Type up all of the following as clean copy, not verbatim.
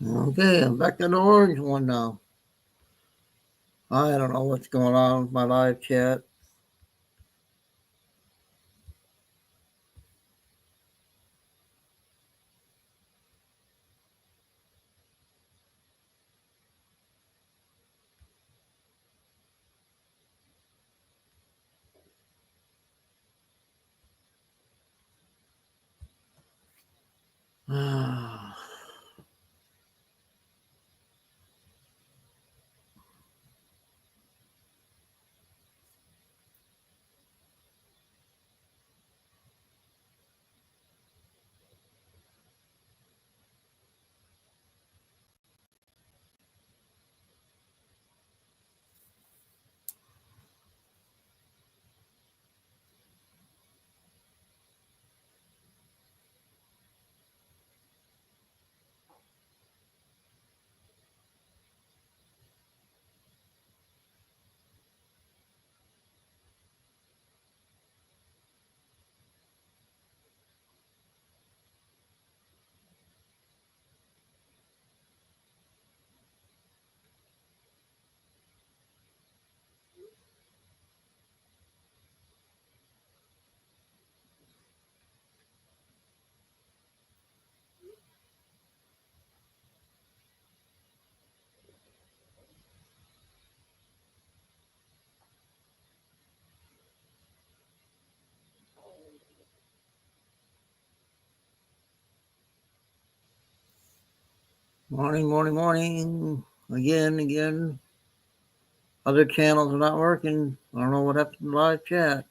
Okay, I'm back in the orange one now. I don't know what's going on with my live chat. Morning, morning, morning. Again. Other channels are not working. I don't know what happened to live chat.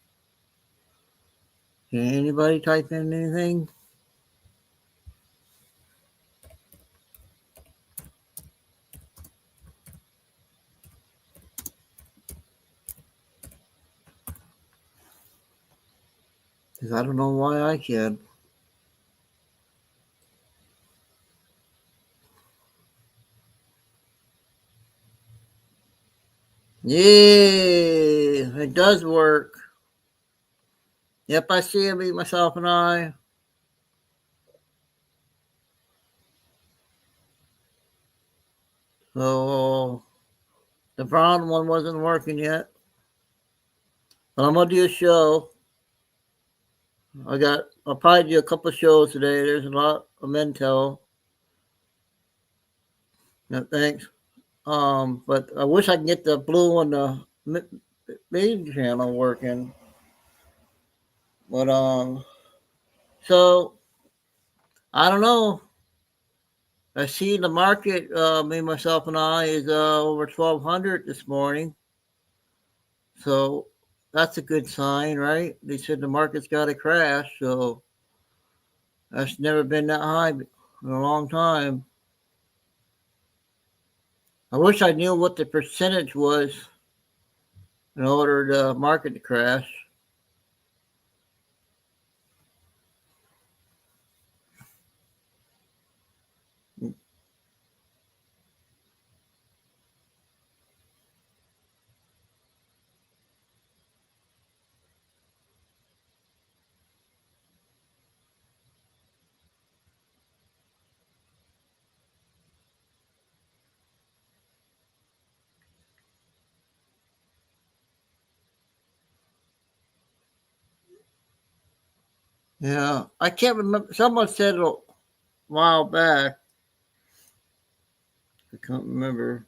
Can anybody type in anything? Because I don't know why I can. Yeah, it does work. Yep, I see it, me, myself, and I. So the brown one wasn't working yet. But I'm gonna do a show. I'll probably do a couple of shows today. There's a lot of Mentel. No, thanks. But I wish I could get the blue on the main channel working. But so I don't know. I see the market. Me, myself, and I is over 1,200 this morning. So that's a good sign, right? They said the market's got to crash. So that's never been that high in a long time. I wish I knew what the percentage was in order the market to crash. Yeah, I can't remember. Someone said it a while back. I can't remember.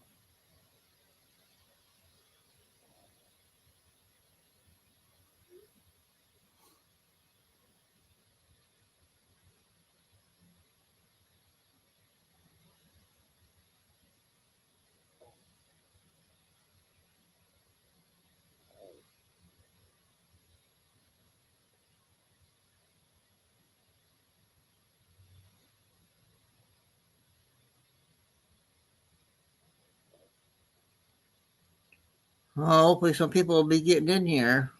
Hopefully, some people will be getting in here.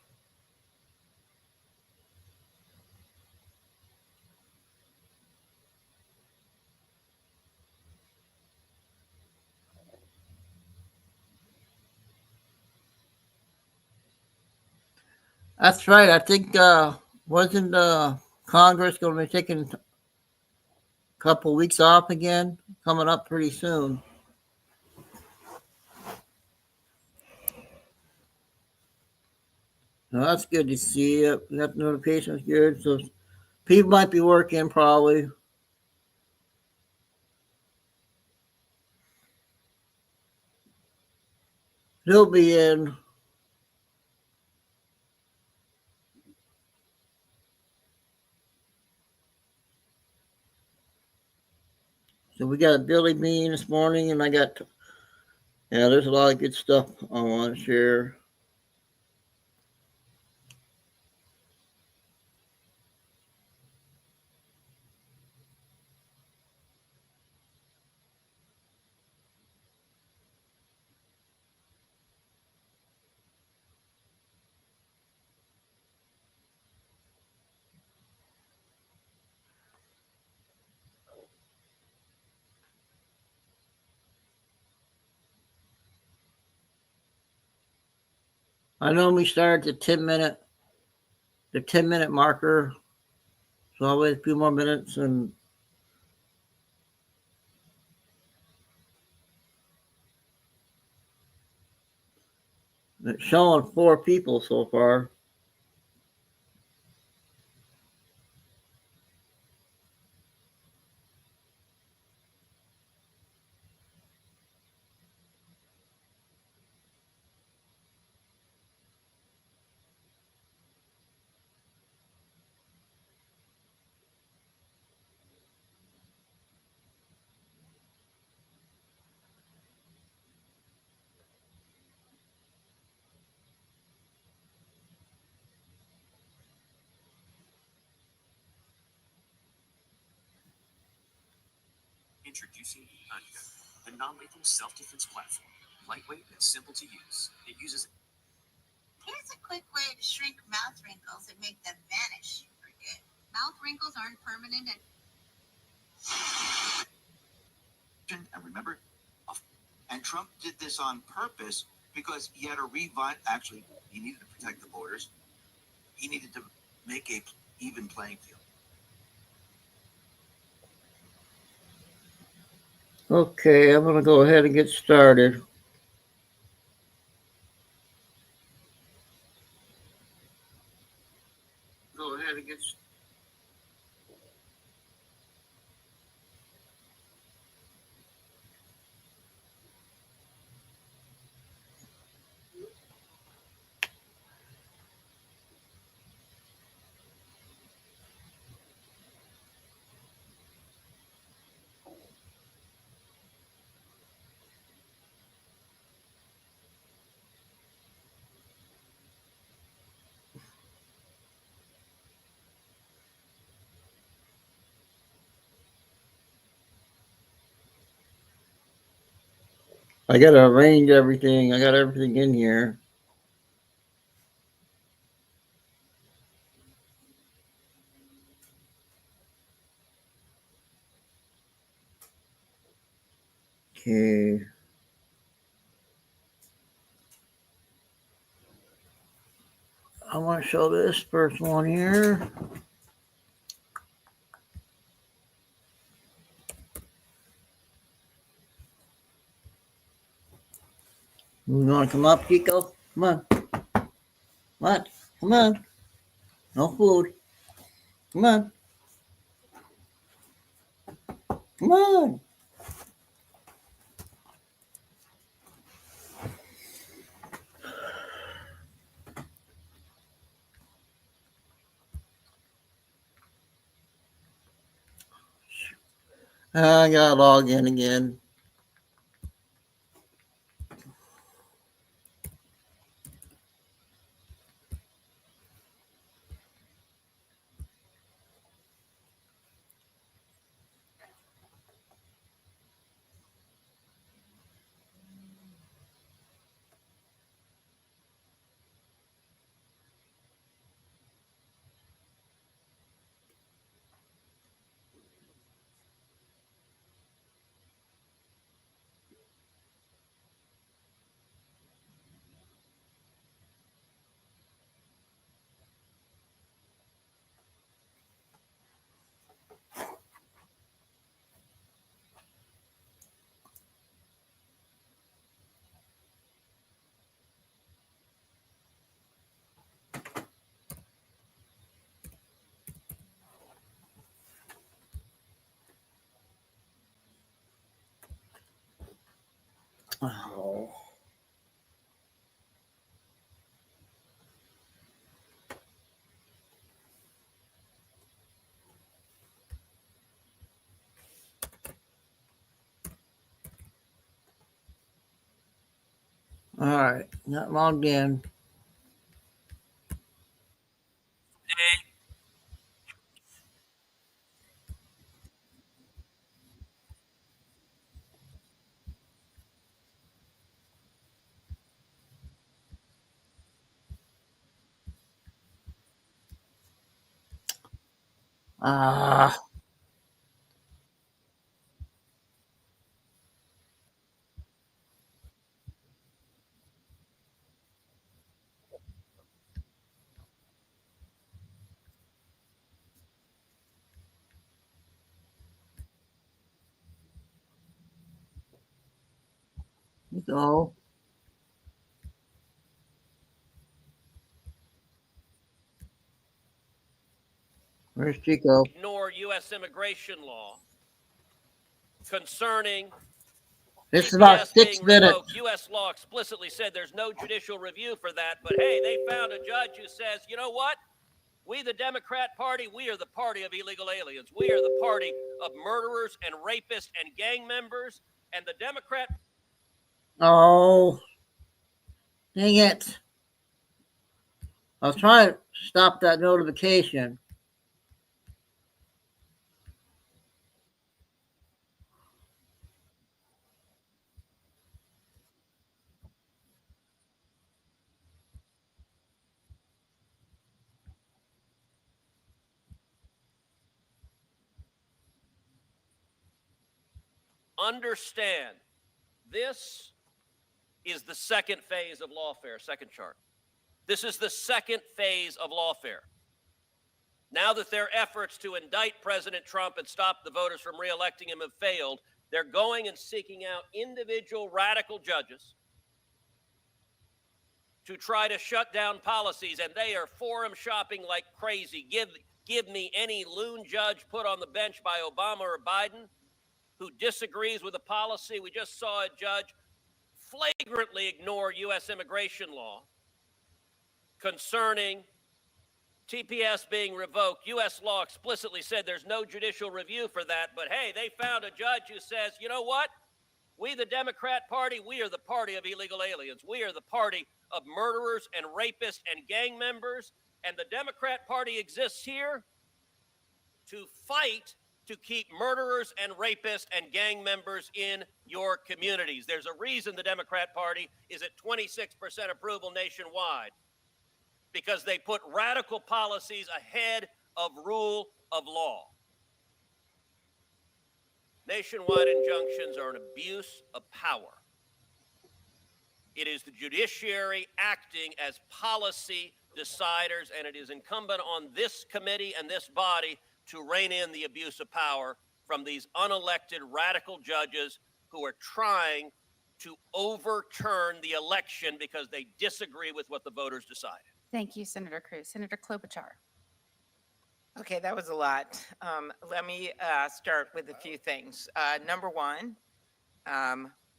That's right. I think wasn't Congress going to be taking couple weeks off again, coming up pretty soon. So that's good to see. That notification is good. So people might be working probably. He'll be in. So we got a Billy Bean this morning, and I got, yeah, there's a lot of good stuff I want to share. I normally start at the 10 minute marker. So I'll wait a few more minutes, and it's showing 4 people so far. Introducing Honeycomb, a non-lethal self-defense platform, lightweight and simple to use. It uses. Here's a quick way to shrink mouth wrinkles and make them vanish for good. Mouth wrinkles aren't permanent and remember, and Trump did this on purpose because he had to revive. Actually, he needed to protect the borders. He needed to make a even playing field. Okay, I'm going to go ahead and get started. Go ahead and get started. I got to arrange everything. I got everything in here. Okay. I want to show this first one here. You want to come up, Chico? Come on. What? Come on. No food. Come on. Come on. I got to log in again. Oh. All right, not logged in. Ah, go. Where's Chico? Ignore U.S. immigration law concerning This is about TPS 6 being minutes. revoked. U.S. law explicitly said there's no judicial review for that. But hey, they found a judge who says, you know what? We, the Democrat Party, we are the party of illegal aliens. We are the party of murderers and rapists and gang members. And the Democrat. Oh, dang it. I was trying to stop that notification. Understand, this is the second phase of lawfare, second chart. This is the second phase of lawfare. Now that their efforts to indict President Trump and stop the voters from reelecting him have failed, they're going and seeking out individual radical judges to try to shut down policies, and they are forum shopping like crazy. Give me any loon judge put on the bench by Obama or Biden who disagrees with a policy. We just saw a judge flagrantly ignore U.S. immigration law concerning TPS being revoked. U.S. law explicitly said there's no judicial review for that. But hey, they found a judge who says, you know what? We, the Democrat Party, we are the party of illegal aliens. We are the party of murderers and rapists and gang members. And the Democrat Party exists here to fight to keep murderers and rapists and gang members in your communities. There's a reason the Democrat Party is at 26% approval nationwide, because they put radical policies ahead of rule of law. Nationwide injunctions are an abuse of power. It is the judiciary acting as policy deciders, and it is incumbent on this committee and this body to rein in the abuse of power from these unelected radical judges who are trying to overturn the election because they disagree with what the voters decided. Thank you, Senator Cruz. Senator Klobuchar. Okay, that was a lot. Let me start with a few things. Number one,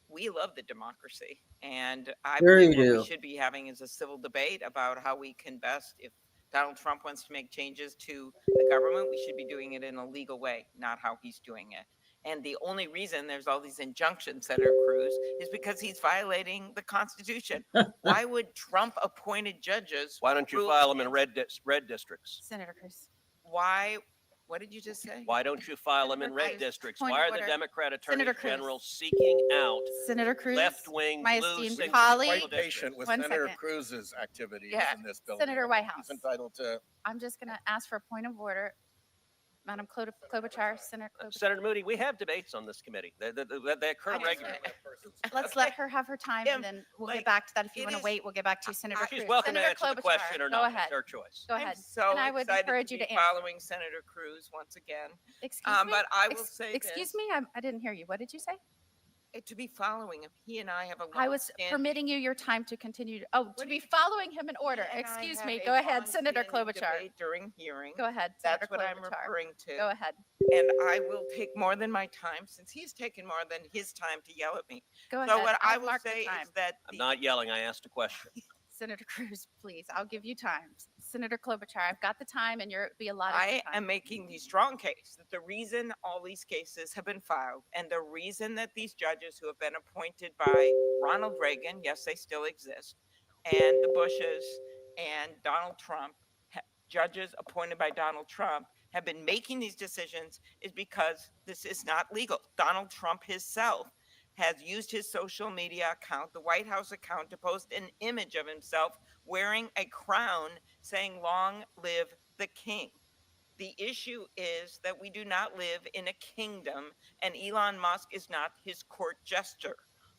we love the democracy, and I Sure believe you what do. we should be having is a civil debate about how we can best, if Donald Trump wants to make changes to the government, we should be doing it in a legal way, not how he's doing it. And the only reason there's all these injunctions, Senator Cruz, is because he's violating the Constitution. Why would Trump-appointed judges? Why don't you rule file them in against- red districts? Senator Cruz. Why? What did you just say? Why don't you file them in Senator red Cruz, districts? point Why of are the order. Democrat attorneys Senator Cruz. general seeking out Senator Cruz. left-wing my blue esteemed single colleague. district Quite patient with One Senator second. Cruz's activities Yeah. in this building. Senator Whitehouse. He's entitled to. I'm just going to ask for a point of order. Madam Klobuchar, Senator Klobuchar. Senator Moody, we have debates on this committee. They occur I just- regularly. Let's let her have her time, and then we'll like, get back to that. If you it want to is- wait, we'll get back to you, Senator She's Cruz. welcome to Senator answer the Klobuchar, question or go not. ahead. It's her choice. Go ahead. I'm so and I would excited encourage to you be to answer. following Senator Cruz once again. Excuse me. But I will say Excuse this. me. I didn't hear you. What did you say? to be following him. He and I have a I was long-standing- permitting you your time to continue. To be following him in order. He and I Excuse have me. a Go ahead, Senator long-standing Klobuchar. debate during hearing. Go ahead, That's Senator what I'm Klobuchar. referring to. Go ahead. And I will take more than my time since he's taken more than his time to yell at me. Go ahead. So what I I've will marked the say time. is that I'm not yelling. I asked a question. Senator Cruz, please. I'll give you time. Senator Klobuchar, I've got the time, and you're be allotted. I the time. am making the strong case that the reason all these cases have been filed and the reason that these judges who have been appointed by Ronald Reagan, yes, they still exist, and the Bushes and Donald Trump, judges appointed by Donald Trump, have been making these decisions is because this is not legal. Donald Trump himself has used his social media account, the White House account, to post an image of himself wearing a crown saying, "Long live the king." The issue is that we do not live in a kingdom, and Elon Musk is not his court jester.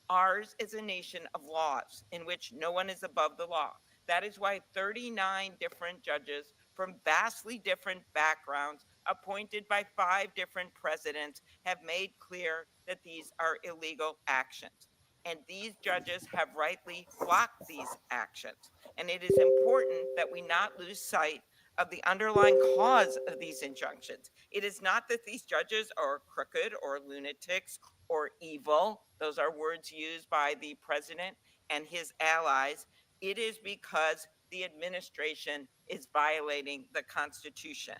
Ours is a nation of laws in which no one is above the law. That is why 39 different judges from vastly different backgrounds, appointed by 5 different presidents, have made clear that these are illegal actions. And these judges have rightly blocked these actions. And it is important that we not lose sight of the underlying cause of these injunctions. It is not that these judges are crooked or lunatics or evil. Those are words used by the president and his allies. It is because the administration is violating the Constitution.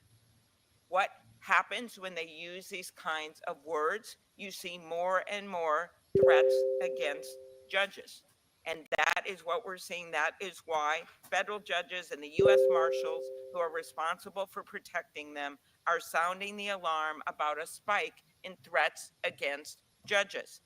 What happens when they use these kinds of words? You see more and more threats against judges. And that is what we're seeing. That is why federal judges and the U.S. Marshals, who are responsible for protecting them, are sounding the alarm about a spike in threats against judges.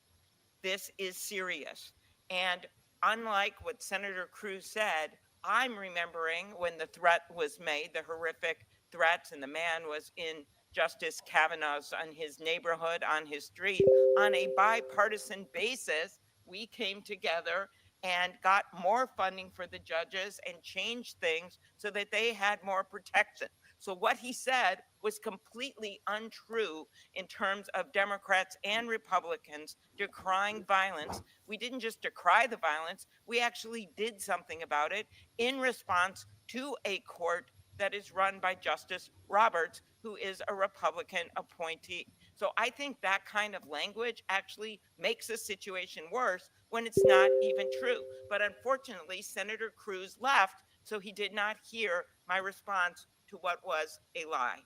This is serious. And unlike what Senator Cruz said, I'm remembering when the threat was made, the horrific threats, and the man was in Justice Kavanaugh's on his neighborhood, on his street. On a bipartisan basis, we came together and got more funding for the judges and changed things so that they had more protection. So what he said was completely untrue in terms of Democrats and Republicans decrying violence. We didn't just decry the violence, we actually did something about it in response to a court that is run by Justice Roberts, who is a Republican appointee. So I think that kind of language actually makes the situation worse when it's not even true. But unfortunately, Senator Cruz left, so he did not hear my response to what was a lie.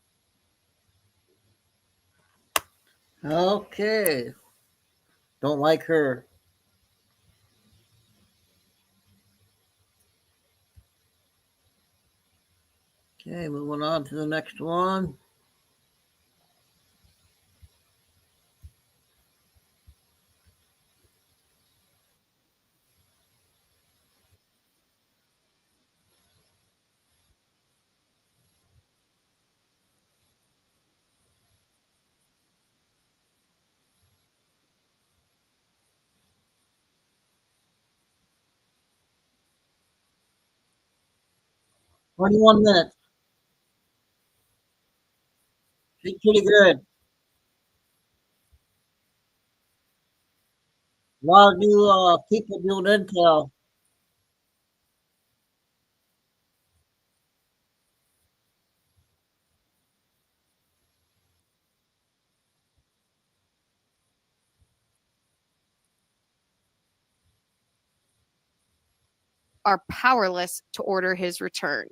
Okay. Don't like her. Okay, moving on to the next one. Twenty-one minutes. She's pretty good. A lot of new people doing intel. are powerless to order his return.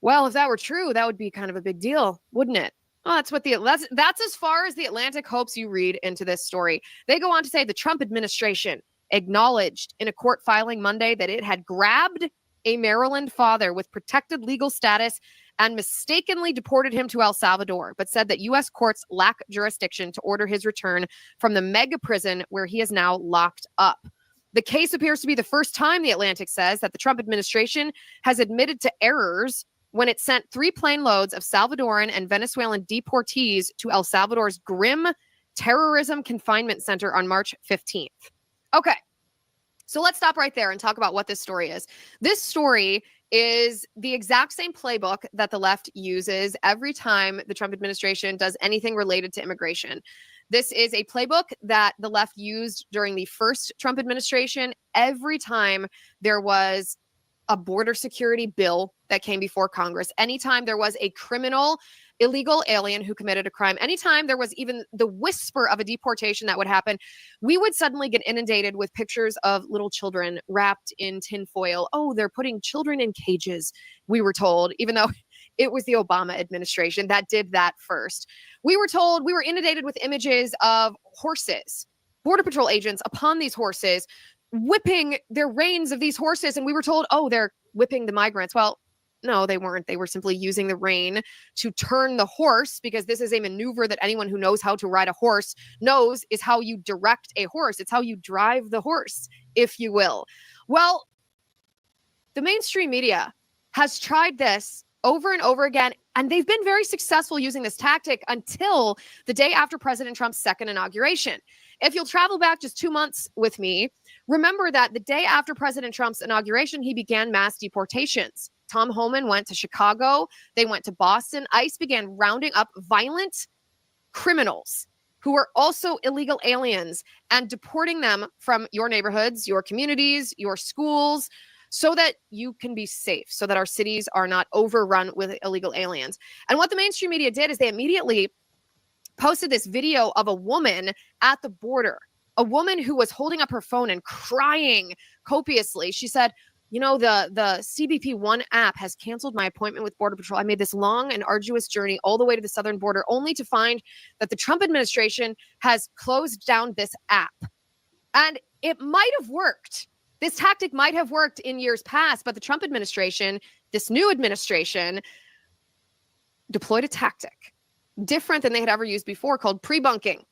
Well, if that were true, that would be kind of a big deal, wouldn't it? Well, that's as far as the Atlantic hopes you read into this story. They go on to say the Trump administration acknowledged in a court filing Monday that it had grabbed a Maryland father with protected legal status and mistakenly deported him to El Salvador, but said that U.S. courts lack jurisdiction to order his return from the mega prison where he is now locked up. The case appears to be the first time, the Atlantic says, that the Trump administration has admitted to errors when it sent 3 plane loads of Salvadoran and Venezuelan deportees to El Salvador's grim terrorism confinement center on March 15th. Okay, so let's stop right there and talk about what this story is. This story is the exact same playbook that the left uses every time the Trump administration does anything related to immigration. This is a playbook that the left used during the first Trump administration. Every time there was a border security bill that came before Congress, anytime there was a criminal, illegal alien who committed a crime, anytime there was even the whisper of a deportation that would happen, we would suddenly get inundated with pictures of little children wrapped in tinfoil. Oh, they're putting children in cages, we were told, even though it was the Obama administration that did that first. We were told, we were inundated with images of horses, Border Patrol agents upon these horses, whipping their reins of these horses. And we were told, oh, they're whipping the migrants. Well, no, they weren't. They were simply using the rein to turn the horse, because this is a maneuver that anyone who knows how to ride a horse knows is how you direct a horse. It's how you drive the horse, if you will. Well, the mainstream media has tried this over and over again, and they've been very successful using this tactic until the day after President Trump's second inauguration. If you'll travel back just 2 months with me, remember that the day after President Trump's inauguration, he began mass deportations. Tom Homan went to Chicago. They went to Boston. ICE began rounding up violent criminals who were also illegal aliens and deporting them from your neighborhoods, your communities, your schools, so that you can be safe, so that our cities are not overrun with illegal aliens. And what the mainstream media did is they immediately posted this video of a woman at the border, a woman who was holding up her phone and crying copiously. She said, you know, the CBP One app has canceled my appointment with Border Patrol. I made this long and arduous journey all the way to the southern border, only to find that the Trump administration has closed down this app. And it might have worked. This tactic might have worked in years past, but the Trump administration, this new administration, deployed a tactic different than they had ever used before, called pre-bunking.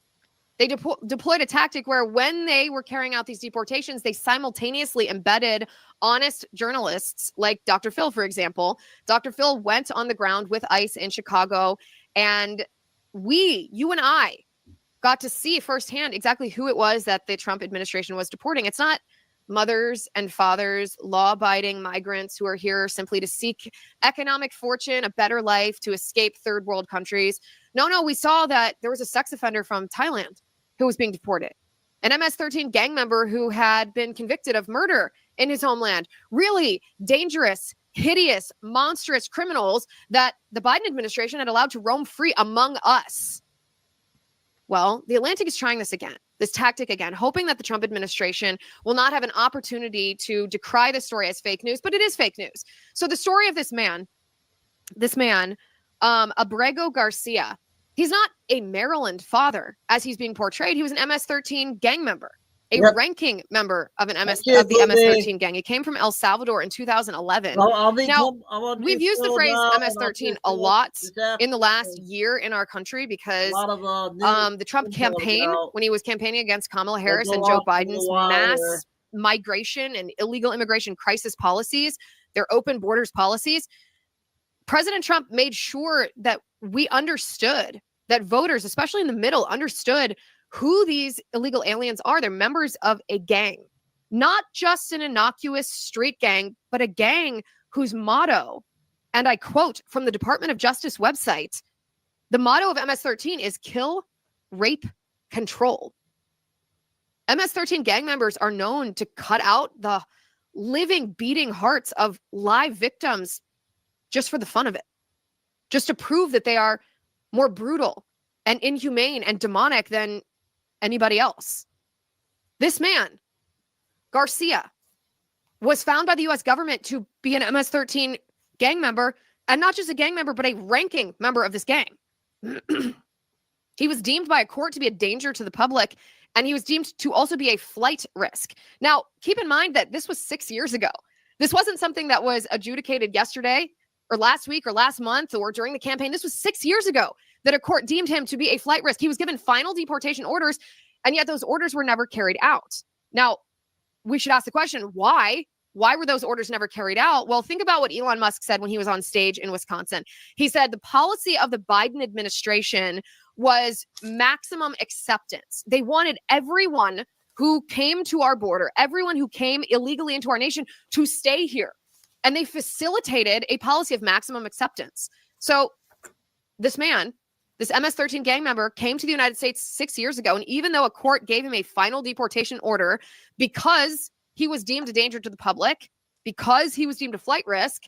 They deployed a tactic where when they were carrying out these deportations, they simultaneously embedded honest journalists like Dr. Phil, for example. Dr. Phil went on the ground with ICE in Chicago, and you and I, got to see firsthand exactly who it was that the Trump administration was deporting. It's not mothers and fathers, law-abiding migrants who are here simply to seek economic fortune, a better life, to escape third world countries. No, we saw that there was a sex offender from Thailand who was being deported, an MS-13 gang member who had been convicted of murder in his homeland. Really dangerous, hideous, monstrous criminals that the Biden administration had allowed to roam free among us. Well, the Atlantic is trying this tactic again, hoping that the Trump administration will not have an opportunity to decry the story as fake news, but it is fake news. So the story of this man, Abrego Garcia, he's not a Maryland father as he's being portrayed. He was an MS-13 gang member, a ranking member of the MS-13 gang. He came from El Salvador in 2011. We've used the phrase MS-13 a lot in the last year in our country because the Trump campaign, when he was campaigning against Kamala Harris and Joe Biden's mass migration and illegal immigration crisis policies, their open borders policies, President Trump made sure that we understood, that voters, especially in the middle, understood who these illegal aliens are. They're members of a gang, not just an innocuous street gang, but a gang whose motto, and I quote from the Department of Justice website, the motto of MS-13 is kill, rape, control. MS-13 gang members are known to cut out the living, beating hearts of live victims just for the fun of it, just to prove that they are more brutal and inhumane and demonic than anybody else. This man, Garcia, was found by the U.S. government to be an MS-13 gang member, and not just a gang member, but a ranking member of this gang. He was deemed by a court to be a danger to the public, and he was deemed to also be a flight risk. Now, keep in mind that this was 6 years ago. This wasn't something that was adjudicated yesterday or last week or last month or during the campaign. This was 6 years ago that a court deemed him to be a flight risk. He was given final deportation orders, and yet those orders were never carried out. Now, we should ask the question, why? Why were those orders never carried out? Well, think about what Elon Musk said when he was on stage in Wisconsin. He said the policy of the Biden administration was maximum acceptance. They wanted everyone who came to our border, everyone who came illegally into our nation, to stay here. And they facilitated a policy of maximum acceptance. So this man This MS-13 gang member came to the United States 6 years ago, and even though a court gave him a final deportation order because he was deemed a danger to the public, because he was deemed a flight risk,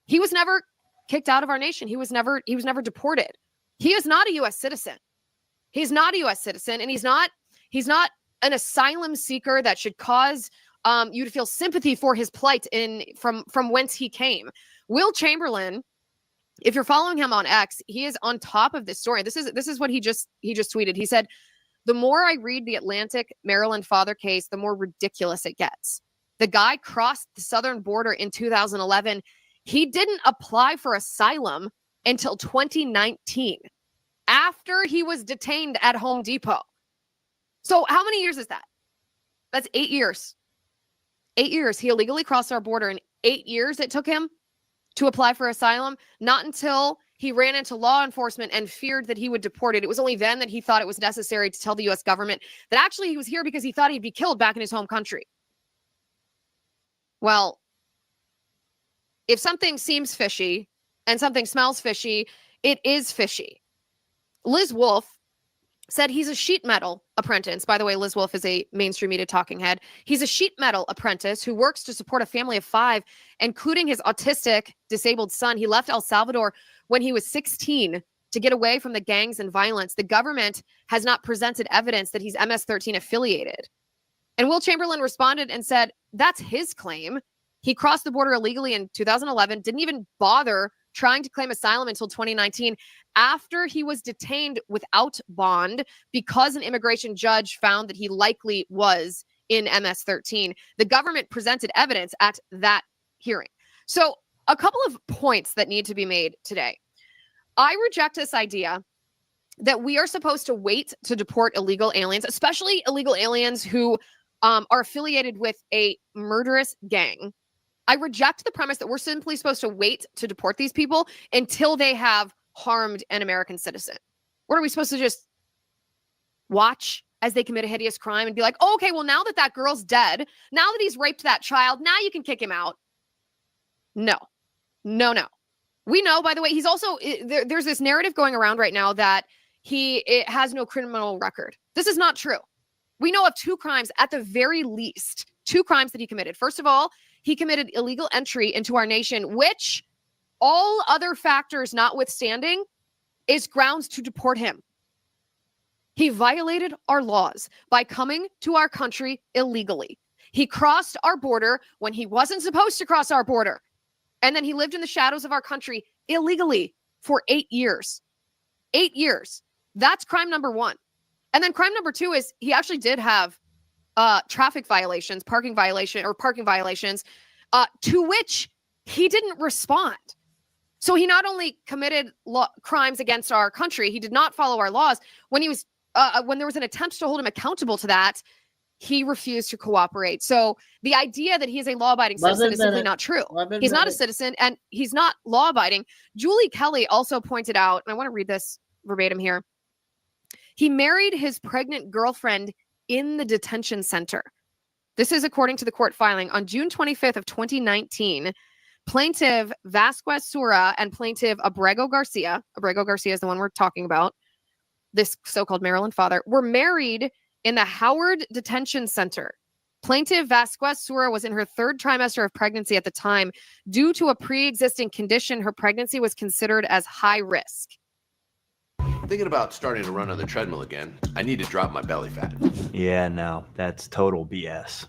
he was never kicked out of our nation. He was never deported. He is not a U.S. citizen. He's not a U.S. citizen, and he's not an asylum seeker that should cause you to feel sympathy for his plight from whence he came. Will Chamberlain, if you're following him on X, he is on top of this story. This is what he just tweeted. He said, "The more I read the Atlantic Maryland father case, the more ridiculous it gets. The guy crossed the southern border in 2011. He didn't apply for asylum until 2019, after he was detained at Home Depot. So how many years is that? That's 8 years. 8 years. He illegally crossed our border. In 8 years it took him to apply for asylum, not until he ran into law enforcement and feared that he would deport it. It was only then that he thought it was necessary to tell the U.S. government that actually he was here because he thought he'd be killed back in his home country." Well, if something seems fishy and something smells fishy, it is fishy. Liz Wolfe said he's a sheet metal apprentice. By the way, Liz Wolfe is a mainstream media talking head. He's a sheet metal apprentice who works to support a family of 5, including his autistic, disabled son. He left El Salvador when he was 16 to get away from the gangs and violence. The government has not presented evidence that he's MS-13 affiliated. And Will Chamberlain responded and said, that's his claim. He crossed the border illegally in 2011, didn't even bother trying to claim asylum until 2019, after he was detained without bond because an immigration judge found that he likely was in MS-13. The government presented evidence at that hearing. So a couple of points that need to be made today. I reject this idea that we are supposed to wait to deport illegal aliens, especially illegal aliens who are affiliated with a murderous gang. I reject the premise that we're simply supposed to wait to deport these people until they have harmed an American citizen. What are we supposed to just watch as they commit a hideous crime and be like, oh, okay, well, now that that girl's dead, now that he's raped that child, now you can kick him out? No. We know, by the way, he's also, there's this narrative going around right now that it has no criminal record. This is not true. We know of 2 crimes, at the very least, 2 crimes that he committed. First of all, he committed illegal entry into our nation, which, all other factors notwithstanding, is grounds to deport him. He violated our laws by coming to our country illegally. He crossed our border when he wasn't supposed to cross our border. And then he lived in the shadows of our country illegally for 8 years. 8 years. That's crime number 1. And then crime number 2 is he actually did have traffic violations, parking violations, to which he didn't respond. So he not only committed crimes against our country, he did not follow our laws. When there was an attempt to hold him accountable to that, he refused to cooperate. So the idea that he's a law-abiding citizen is simply not true. He's not a citizen, and he's not law-abiding. Julie Kelly also pointed out, and I want to read this verbatim here. He married his pregnant girlfriend in the detention center. This is according to the court filing. On June 25th of 2019, plaintiff Vasquez Sura and plaintiff Abrego Garcia is the one we're talking about, this so-called Maryland father, were married in the Howard Detention Center. Plaintiff Vasquez Sura was in her 3rd trimester of pregnancy at the time. Due to a pre-existing condition, her pregnancy was considered as high risk. Thinking about starting to run on the treadmill again. I need to drop my belly fat. Yeah, no, that's total BS.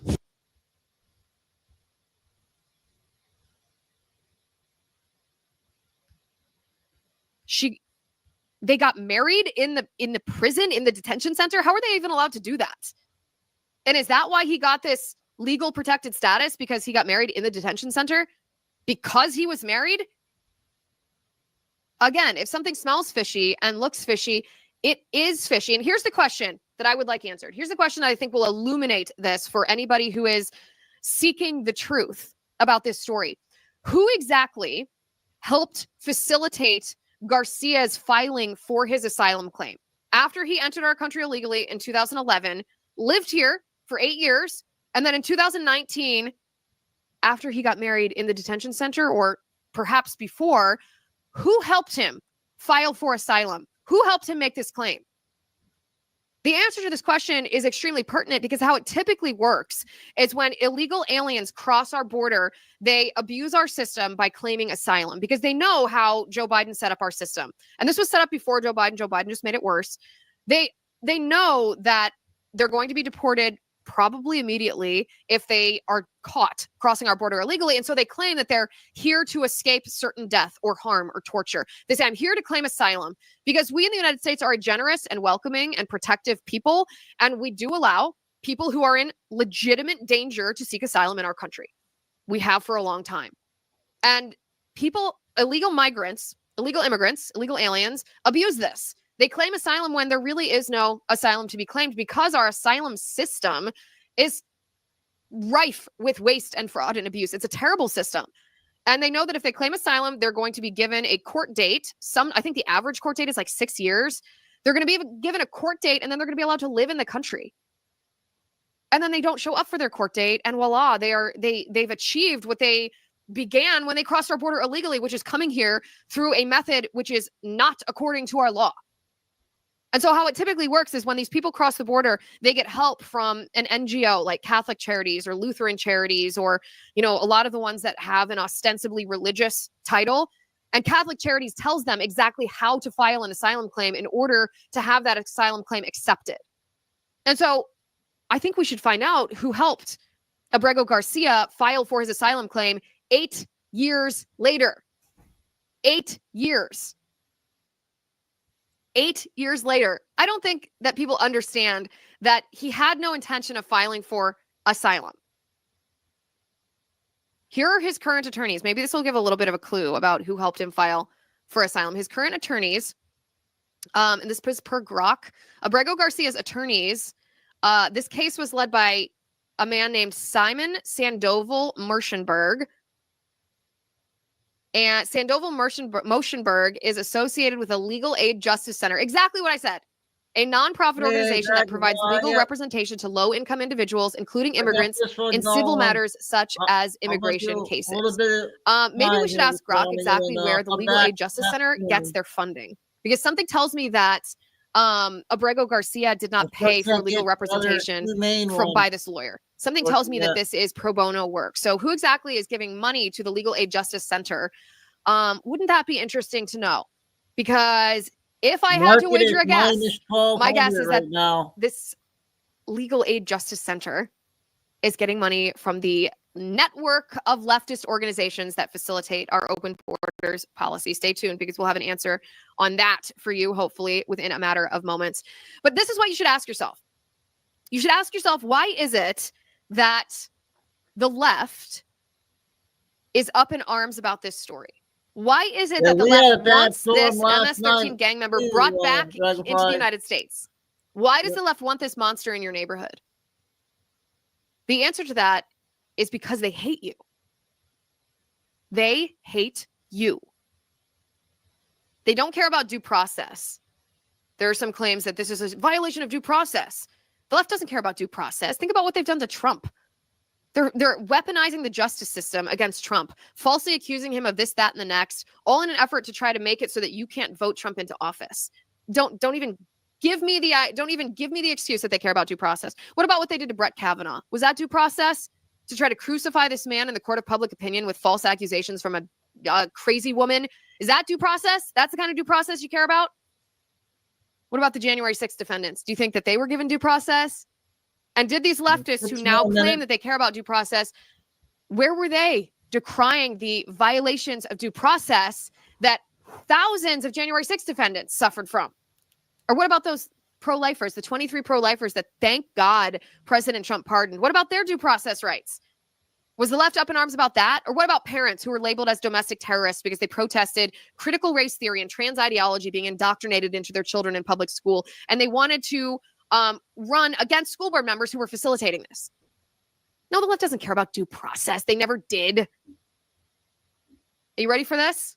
They got married in the prison, in the detention center. How are they even allowed to do that? And is that why he got this legal protected status? Because he got married in the detention center? Because he was married? Again, if something smells fishy and looks fishy, it is fishy. And here's the question that I would like answered. Here's the question that I think will illuminate this for anybody who is seeking the truth about this story. Who exactly helped facilitate Garcia's filing for his asylum claim? After he entered our country illegally in 2011, lived here for 8 years, and then in 2019, after he got married in the detention center, or perhaps before, who helped him file for asylum? Who helped him make this claim? The answer to this question is extremely pertinent because how it typically works is when illegal aliens cross our border, they abuse our system by claiming asylum because they know how Joe Biden set up our system. And this was set up before Joe Biden. Joe Biden just made it worse. They know that they're going to be deported probably immediately if they are caught crossing our border illegally. And so they claim that they're here to escape certain death or harm or torture. They say, I'm here to claim asylum because we in the United States are a generous and welcoming and protective people. And we do allow people who are in legitimate danger to seek asylum in our country. We have for a long time. And people, illegal migrants, illegal immigrants, illegal aliens abuse this. They claim asylum when there really is no asylum to be claimed because our asylum system is rife with waste and fraud and abuse. It's a terrible system. And they know that if they claim asylum, they're going to be given a court date. I think the average court date is like 6 years. They're going to be given a court date and then they're going to be allowed to live in the country. And then they don't show up for their court date. And voila, they've achieved what they began when they crossed our border illegally, which is coming here through a method which is not according to our law. And so how it typically works is when these people cross the border, they get help from an NGO like Catholic Charities or Lutheran Charities or, a lot of the ones that have an ostensibly religious title. And Catholic Charities tells them exactly how to file an asylum claim in order to have that asylum claim accepted. And so I think we should find out who helped Abrego Garcia file for his asylum claim 8 years later. 8 years. 8 years later. I don't think that people understand that he had no intention of filing for asylum. Here are his current attorneys. Maybe this will give a little bit of a clue about who helped him file for asylum. His current attorneys, and this is per Grok, Abrego Garcia's attorneys, this case was led by a man named Simon Sandoval Merschenberg. And Sandoval Motionberg is associated with a Legal Aid Justice Center. Exactly what I said. A nonprofit organization that provides legal representation to low-income individuals, including immigrants, in civil matters such as immigration cases. Maybe we should ask Grok exactly where the Legal Aid Justice Center gets their funding. Because something tells me that Abrego Garcia did not pay for legal representation by this lawyer. Something tells me that this is pro bono work. So who exactly is giving money to the Legal Aid Justice Center? Wouldn't that be interesting to know? Because if I had to wager a guess, my guess is that this Legal Aid Justice Center is getting money from the network of leftist organizations that facilitate our open borders policy. Stay tuned because we'll have an answer on that for you, hopefully within a matter of moments. But this is what you should ask yourself. You should ask yourself, why is it that the left is up in arms about this story? Why is it that the left wants this MS-13 gang member brought back into the United States? Why does the left want this monster in your neighborhood? The answer to that is because they hate you. They hate you. They don't care about due process. There are some claims that this is a violation of due process. The left doesn't care about due process. Think about what they've done to Trump. They're weaponizing the justice system against Trump, falsely accusing him of this, that, and the next, all in an effort to try to make it so that you can't vote Trump into office. Don't even give me the excuse that they care about due process. What about what they did to Brett Kavanaugh? Was that due process? To try to crucify this man in the court of public opinion with false accusations from a crazy woman? Is that due process? That's the kind of due process you care about? What about the January 6th defendants? Do you think that they were given due process? And did these leftists who now claim that they care about due process, where were they decrying the violations of due process that thousands of January 6th defendants suffered from? Or what about those pro-lifers, the 23 pro-lifers that, thank God, President Trump pardoned? What about their due process rights? Was the left up in arms about that? Or what about parents who were labeled as domestic terrorists because they protested critical race theory and trans ideology being indoctrinated into their children in public school, and they wanted to run against school board members who were facilitating this? No, the left doesn't care about due process. They never did. Are you ready for this?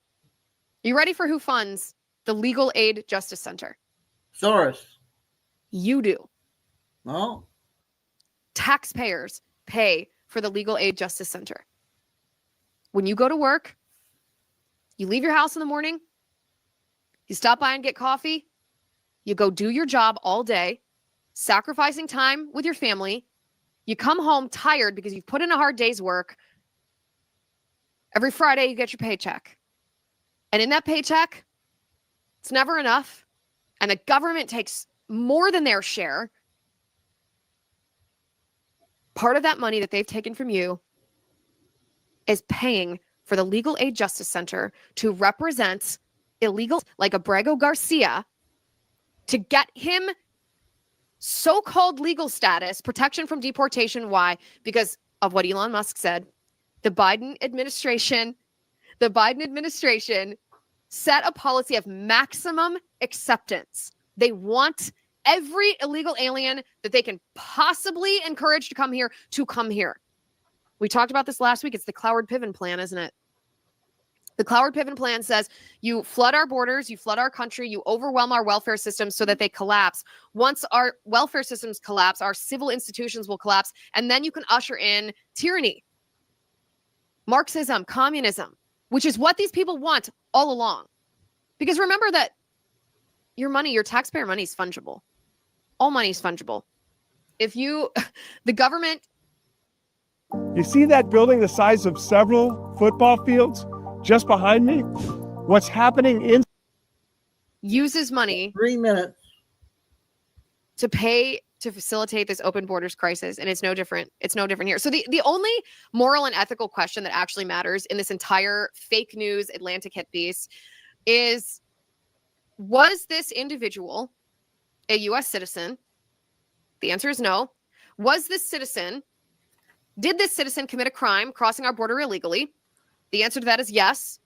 Are you ready for who funds the Legal Aid Justice Center? Soros. You do. No. Taxpayers pay for the Legal Aid Justice Center. When you go to work, you leave your house in the morning, you stop by and get coffee, You go do your job all day, sacrificing time with your family. You come home tired because you've put in a hard day's work. Every Friday, you get your paycheck. And in that paycheck, it's never enough. And the government takes more than their share. Part of that money that they've taken from you is paying for the Legal Aid Justice Center to represent illegals like Abrego Garcia to get him so-called legal status, protection from deportation. Why? Because of what Elon Musk said. The Biden administration set a policy of maximum acceptance. They want every illegal alien that they can possibly encourage to come here. We talked about this last week. It's the Cloward-Piven plan, isn't it? The Cloward-Piven plan says you flood our borders, you flood our country, you overwhelm our welfare systems so that they collapse. Once our welfare systems collapse, our civil institutions will collapse, and then you can usher in tyranny, Marxism, communism, which is what these people want all along. Because remember that your money, your taxpayer money is fungible. All money is fungible. The government... You see that building the size of several football fields just behind me? What's happening in... uses money 3 minutes to pay to facilitate this open borders crisis, and it's no different. It's no different here. So the only moral and ethical question that actually matters in this entire fake news Atlantic hit piece is, was this individual a U.S. citizen? The answer is no. Did this citizen commit a crime crossing our border illegally? The answer to that is yes.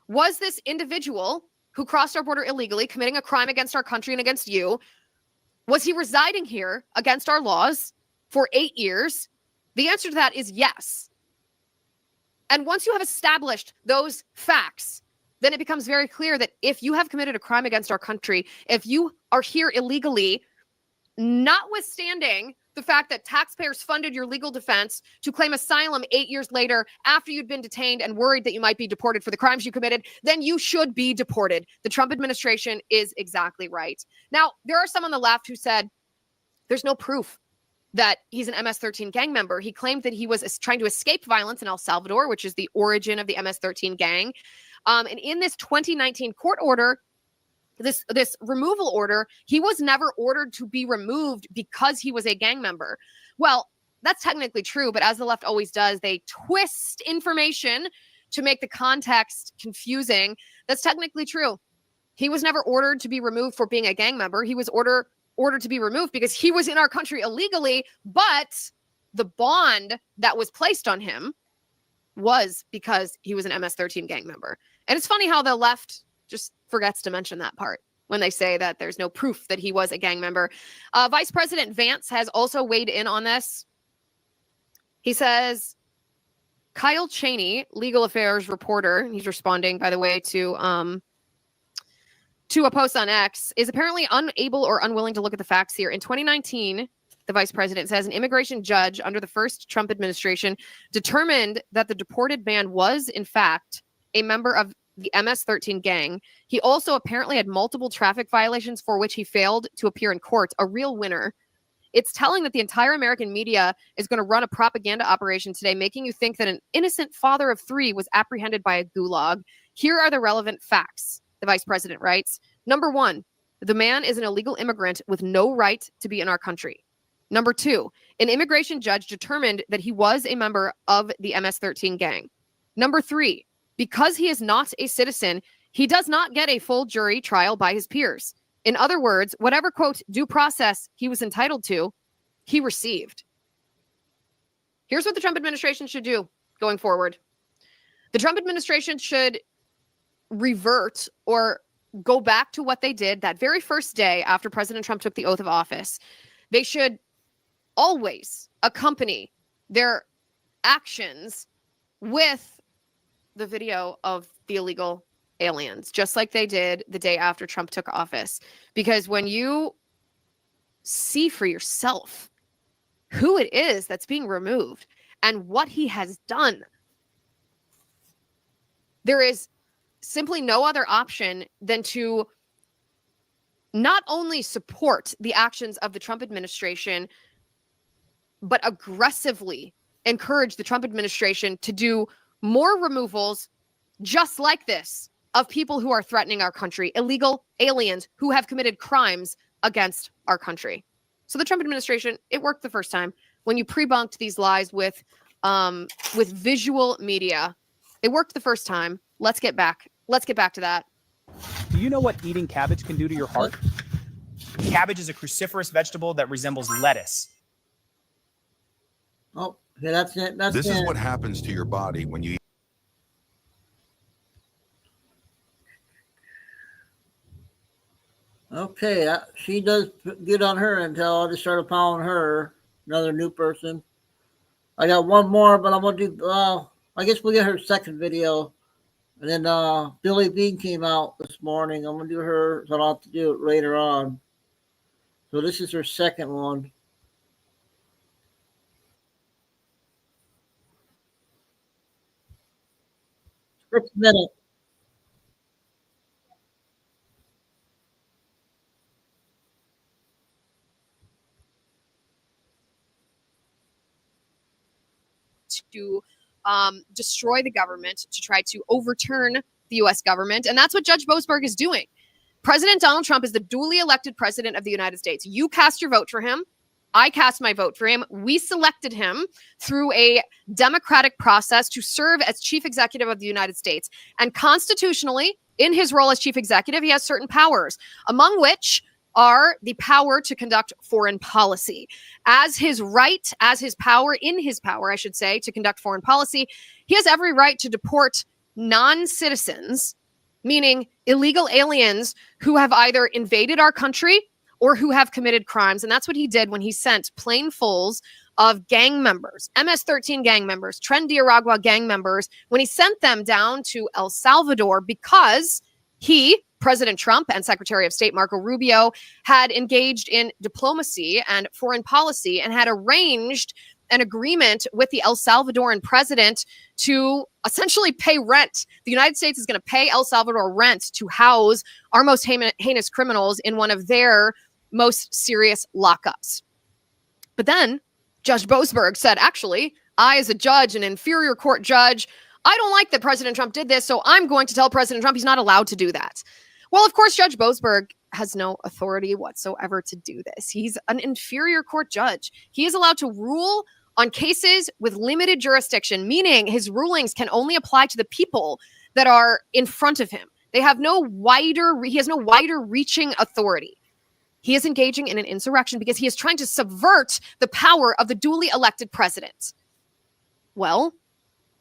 Was this individual who crossed our border illegally committing a crime against our country and against you? Was he residing here against our laws for 8 years? The answer to that is yes. And once you have established those facts, then it becomes very clear that if you have committed a crime against our country, if you are here illegally, notwithstanding the fact that taxpayers funded your legal defense to claim asylum 8 years later after you'd been detained and worried that you might be deported for the crimes you committed, then you should be deported. The Trump administration is exactly right. Now, there are some on the left who said there's no proof that he's an MS-13 gang member. He claimed that he was trying to escape violence in El Salvador, which is the origin of the MS-13 gang. And in this 2019 court order, this removal order, he was never ordered to be removed because he was a gang member. Well, that's technically true, but as the left always does, they twist information to make the context confusing. That's technically true. He was never ordered to be removed for being a gang member. He was ordered to be removed because he was in our country illegally, but the bond that was placed on him was because he was an MS-13 gang member. And it's funny how the left just forgets to mention that part when they say that there's no proof that he was a gang member. Vice President Vance has also weighed in on this. He says, Kyle Cheney, legal affairs reporter, he's responding, by the way, to a post on X, is apparently unable or unwilling to look at the facts here. In 2019, the vice president says, an immigration judge under the first Trump administration determined that the deported man was, in fact, a member of the MS-13 gang. He also apparently had multiple traffic violations for which he failed to appear in court. A real winner. It's telling that the entire American media is going to run a propaganda operation today, making you think that an innocent father of 3 was apprehended by a gulag. Here are the relevant facts, the vice president writes. Number 1, the man is an illegal immigrant with no right to be in our country. Number 2, an immigration judge determined that he was a member of the MS-13 gang. Number 3, because he is not a citizen, he does not get a full jury trial by his peers. In other words, whatever, quote, due process he was entitled to, he received. Here's what the Trump administration should do going forward. The Trump administration should revert or go back to what they did that very first day after President Trump took the oath of office. They should always accompany their actions with the video of the illegal aliens, just like they did the day after Trump took office. Because when you see for yourself who it is that's being removed and what he has done, there is simply no other option than to not only support the actions of the Trump administration, but aggressively encourage the Trump administration to do more removals just like this of people who are threatening our country, illegal aliens who have committed crimes against our country. So the Trump administration, it worked the first time when you pre-bunked these lies with visual media. It worked the first time. Let's get back to that. Do you know what eating cabbage can do to your heart? Cabbage is a cruciferous vegetable that resembles lettuce. Oh, yeah, that's it. This is what happens to your body when you eat. Okay, she does get on her until I just started following her. Another new person. I got one more, but I'm gonna do. I guess we'll get her second video, and then Billy Bean came out this morning. I'm gonna do her, so I'll have to do it later on. So this is her second one. First minute. To destroy the government, to try to overturn the U.S. government. And that's what Judge Boasberg is doing. President Donald Trump is the duly elected president of the United States. You cast your vote for him. I cast my vote for him. We selected him through a democratic process to serve as chief executive of the United States. And constitutionally, in his role as chief executive, he has certain powers, among which are the power to conduct foreign policy. As his right, as his power, in his power, I should say, to conduct foreign policy, he has every right to deport non-citizens, meaning illegal aliens who have either invaded our country or who have committed crimes. And that's what he did when he sent planefuls of gang members, MS-13 gang members, Tren de Aragua gang members, when he sent them down to El Salvador because he, President Trump, and Secretary of State Marco Rubio had engaged in diplomacy and foreign policy and had arranged an agreement with the El Salvadoran president to essentially pay rent. The United States is going to pay El Salvador rent to house our most heinous criminals in one of their most serious lockups. But then Judge Boasberg said, actually, I, as a judge, an inferior court judge, I don't like that President Trump did this, so I'm going to tell President Trump he's not allowed to do that. Well, of course, Judge Boasberg has no authority whatsoever to do this. He's an inferior court judge. He is allowed to rule on cases with limited jurisdiction, meaning his rulings can only apply to the people that are in front of him. He has no wider reaching authority. He is engaging in an insurrection because he is trying to subvert the power of the duly elected president. Well,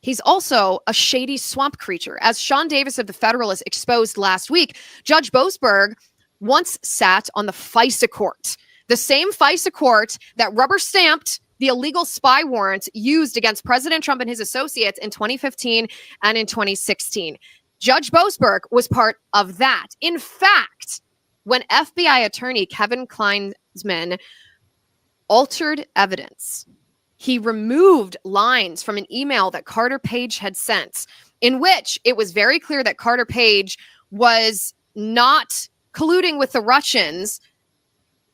he's also a shady swamp creature. As Sean Davis of The Federalist exposed last week, Judge Boasberg once sat on the FISA court, the same FISA court that rubber-stamped the illegal spy warrants used against President Trump and his associates in 2015 and in 2016. Judge Boasberg was part of that. In fact, when FBI attorney Kevin Kleinsman altered evidence, he removed lines from an email that Carter Page had sent, in which it was very clear that Carter Page was not colluding with the Russians.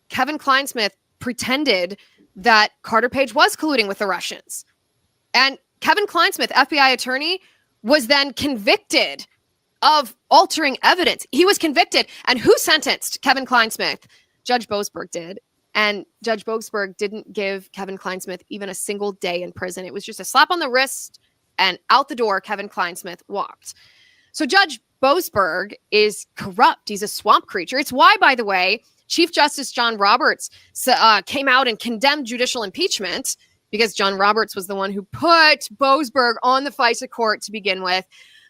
Kevin Kleinsmith pretended that Carter Page was colluding with the Russians. And Kevin Kleinsmith, FBI attorney, was then convicted of altering evidence. He was convicted. And who sentenced Kevin Kleinsmith? Judge Boasberg did. And Judge Boasberg didn't give Kevin Kleinsmith even a single day in prison. It was just a slap on the wrist, and out the door Kevin Kleinsmith walked. So Judge Boasberg is corrupt. He's a swamp creature. It's why, by the way, Chief Justice John Roberts came out and condemned judicial impeachment, because John Roberts was the one who put Boasberg on the FISA court to begin with.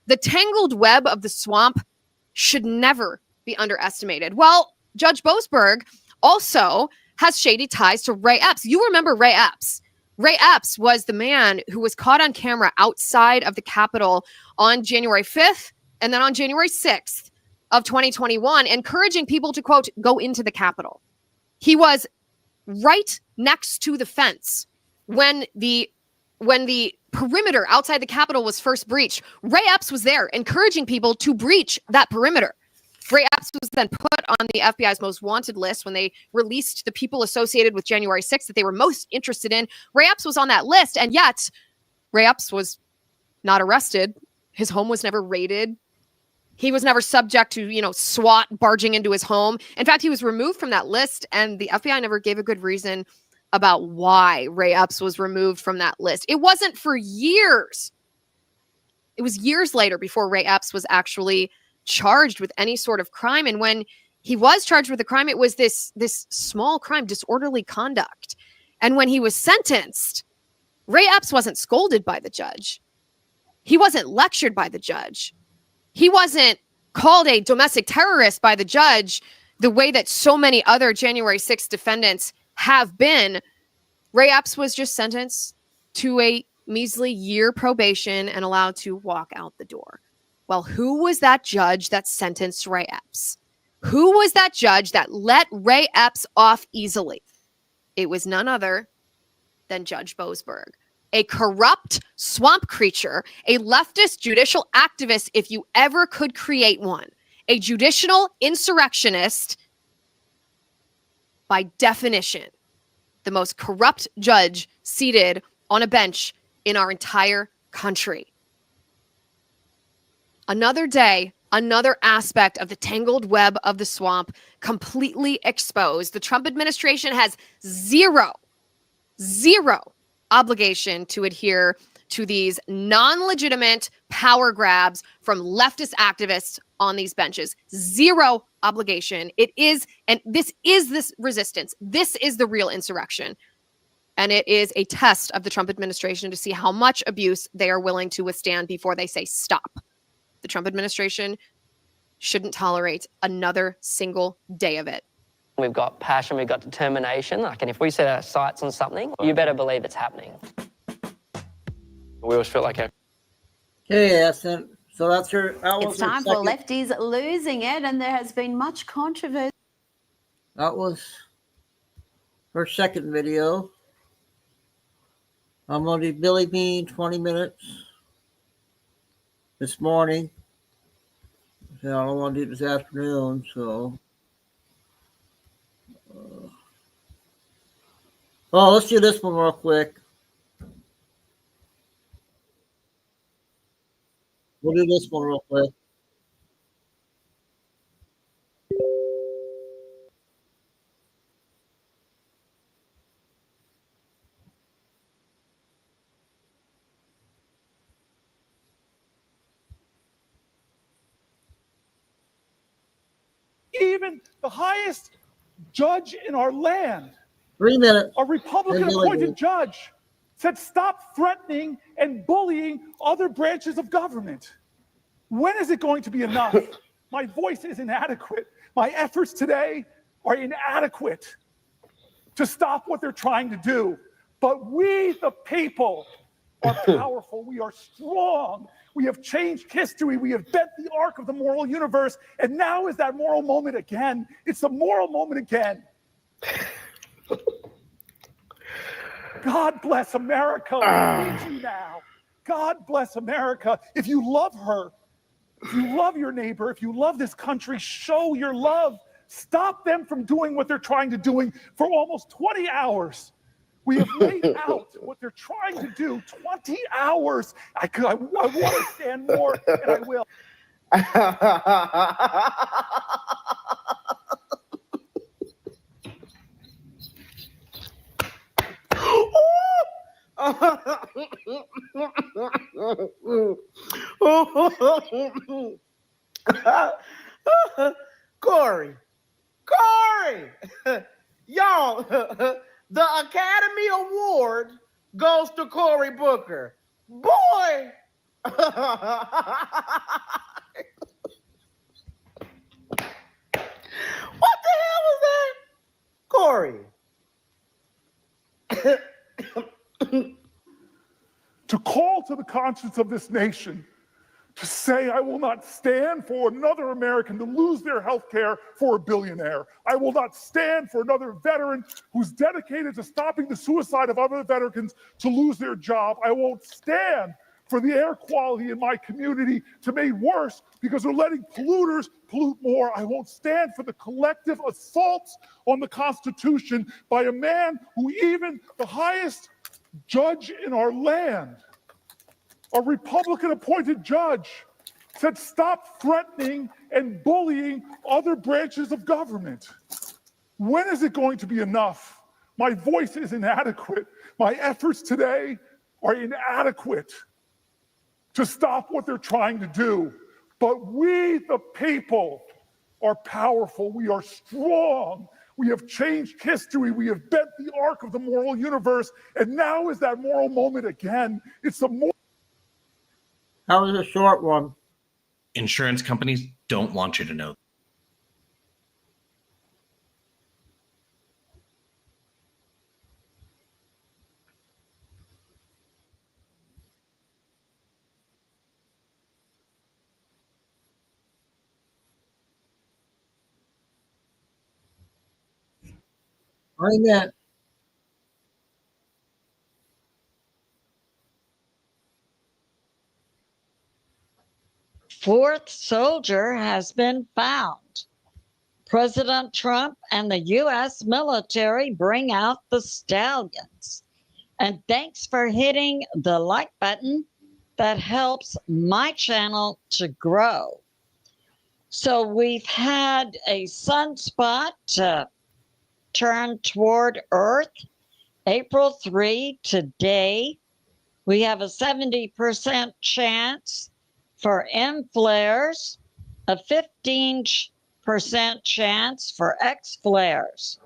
The tangled web of the swamp should never be underestimated. Well, Judge Boasberg also has shady ties to Ray Epps. You remember Ray Epps. Ray Epps was the man who was caught on camera outside of the Capitol on January 5th and then on January 6th of 2021, encouraging people to, quote, go into the Capitol. He was right next to the fence when the perimeter outside the Capitol was first breached. Ray Epps was there encouraging people to breach that perimeter. Ray Epps was then put on the FBI's most wanted list when they released the people associated with January 6th that they were most interested in. Ray Epps was on that list, and yet Ray Epps was not arrested. His home was never raided. He was never subject to, SWAT barging into his home. In fact, he was removed from that list, and the FBI never gave a good reason about why Ray Epps was removed from that list. It wasn't for years. It was years later before Ray Epps was actually charged with any sort of crime. And when he was charged with a crime, it was this small crime, disorderly conduct. And when he was sentenced, Ray Epps wasn't scolded by the judge. He wasn't lectured by the judge. He wasn't called a domestic terrorist by the judge the way that so many other January 6th defendants have been. Ray Epps was just sentenced to a measly year probation and allowed to walk out the door. Well, who was that judge that sentenced Ray Epps? Who was that judge that let Ray Epps off easily? It was none other than Judge Boasberg, a corrupt swamp creature, a leftist judicial activist, if you ever could create one, a judicial insurrectionist by definition, the most corrupt judge seated on a bench in our entire country. Another day, another aspect of the tangled web of the swamp completely exposed. The Trump administration has zero obligation to adhere to these non-legitimate power grabs from leftist activists on these benches. Zero obligation. It is, and this is this resistance. This is the real insurrection. And it is a test of the Trump administration to see how much abuse they are willing to withstand before they say stop. The Trump administration shouldn't tolerate another single day of it. We've got passion, we've got determination. And if we set our sights on something, you better believe it's happening. We always feel like... Okay, so that's her. It's time for lefties losing it, and there has been much controversy. That was her second video. I'm going to do Billy Bean 20 minutes this morning. I don't want to do it this afternoon, so. Well, let's do this one real quick. We'll do this one real quick. Even the highest judge in our land, 3 minutes. a Republican-appointed judge, said stop threatening and bullying other branches of government. When is it going to be enough? My voice is inadequate. My efforts today are inadequate to stop what they're trying to do. But we, the people, are powerful. We are strong. We have changed history. We have bent the arc of the moral universe. And now is that moral moment again. It's the moral moment again. God bless America. We need you now. God bless America. If you love her, if you love your neighbor, if you love this country, show your love. Stop them from doing what they're trying to do for almost 20 hours. We have laid out what they're trying to do. 20 hours. I want to stand more, and I will. Corey, y'all, the Academy Award goes to Cory Booker. Boy! What the hell was that? Corey. To call to the conscience of this nation, to say I will not stand for another American to lose their health care for a billionaire. I will not stand for another veteran who's dedicated to stopping the suicide of other veterans to lose their job. I won't stand for the air quality in my community to be made worse because they're letting polluters pollute more. I won't stand for the collective assaults on the Constitution by a man who even the highest judge in our land, a Republican-appointed judge, said stop threatening and bullying other branches of government. When is it going to be enough? My voice is inadequate. My efforts today are inadequate to stop what they're trying to do. But we, the people, are powerful. We are strong. We have changed history. We have bent the arc of the moral universe. And now is that moral moment again. It's the more. That was a short one. Insurance companies don't want you to know. Amen. Fourth soldier has been found. President Trump and the U.S. military bring out the stallions. And thanks for hitting the like button. That helps my channel to grow. So we've had a sunspot turn toward Earth. April 3 today. We have a 70% chance for M flares, a 15% chance for X flares.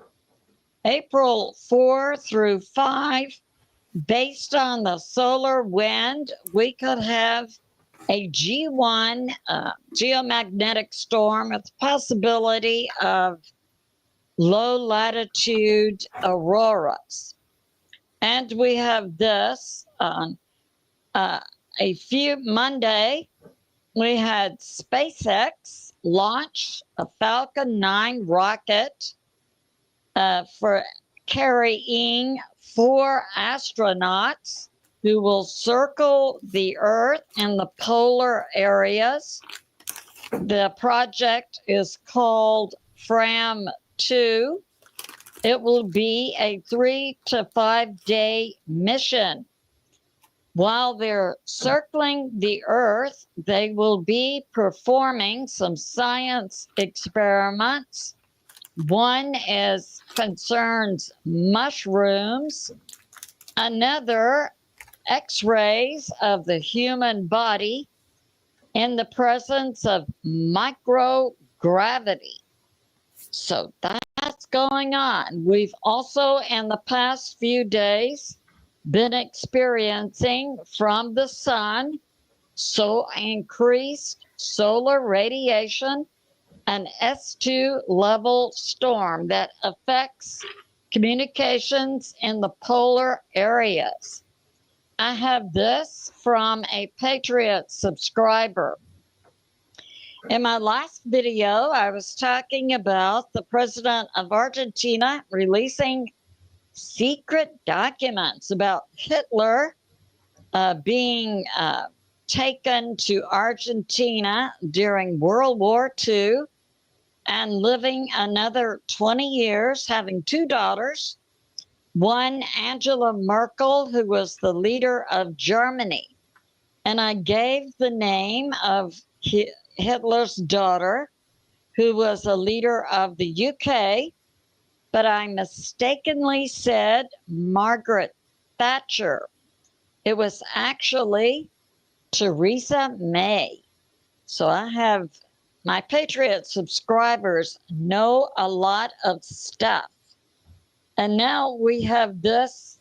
April 4 through 5, based on the solar wind, we could have a G1 geomagnetic storm with possibility of low latitude auroras. And we have this on a few Monday. We had SpaceX launch a Falcon 9 rocket for carrying 4 astronauts who will circle the Earth in the polar areas. The project is called FRAM-2. It will be a 3 to 5 day mission. While they're circling the Earth, they will be performing some science experiments. One concerns mushrooms, another X-rays of the human body in the presence of microgravity. So that's going on. We've also, in the past few days, been experiencing from the sun so increased solar radiation, an S2 level storm that affects communications in the polar areas. I have this from a Patriot subscriber. In my last video, I was talking about the president of Argentina releasing secret documents about Hitler being taken to Argentina during World War II and living another 20 years, having 2 daughters. One, Angela Merkel, who was the leader of Germany. And I gave the name of Hitler's daughter, who was a leader of the UK, but I mistakenly said Margaret Thatcher. It was actually Theresa May. So I have my Patriot subscribers know a lot of stuff. And now we have this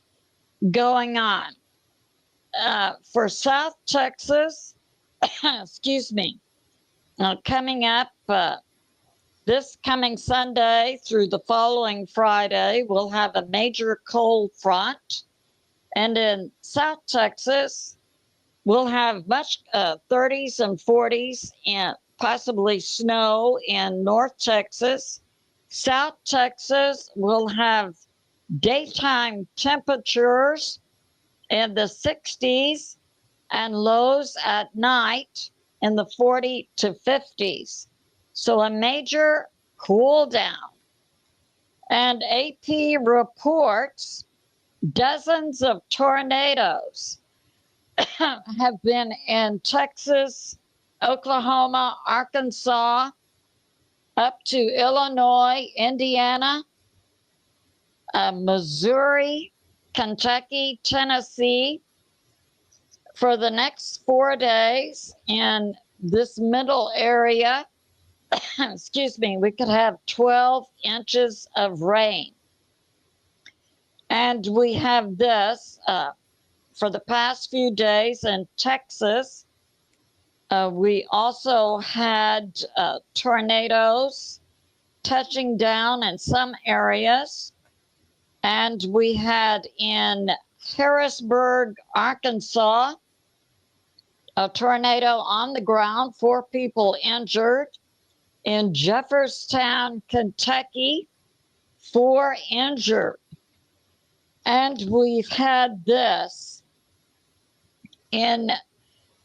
going on. For South Texas, excuse me, coming up this coming Sunday through the following Friday, we'll have a major cold front. And in South Texas, we'll have much 30s and 40s and possibly snow in North Texas. South Texas will have daytime temperatures in the 60s and lows at night in the 40 to 50s. So a major cool down. And AP reports dozens of tornadoes have been in Texas, Oklahoma, Arkansas, up to Illinois, Indiana, Missouri, Kentucky, Tennessee. For the next 4 days in this middle area, excuse me, we could have 12 inches of rain. And we have this for the past few days in Texas. We also had tornadoes touching down in some areas. And we had in Harrisburg, Arkansas, a tornado on the ground, 4 people injured. In Jefferstown, Kentucky, 4 injured. And we've had this in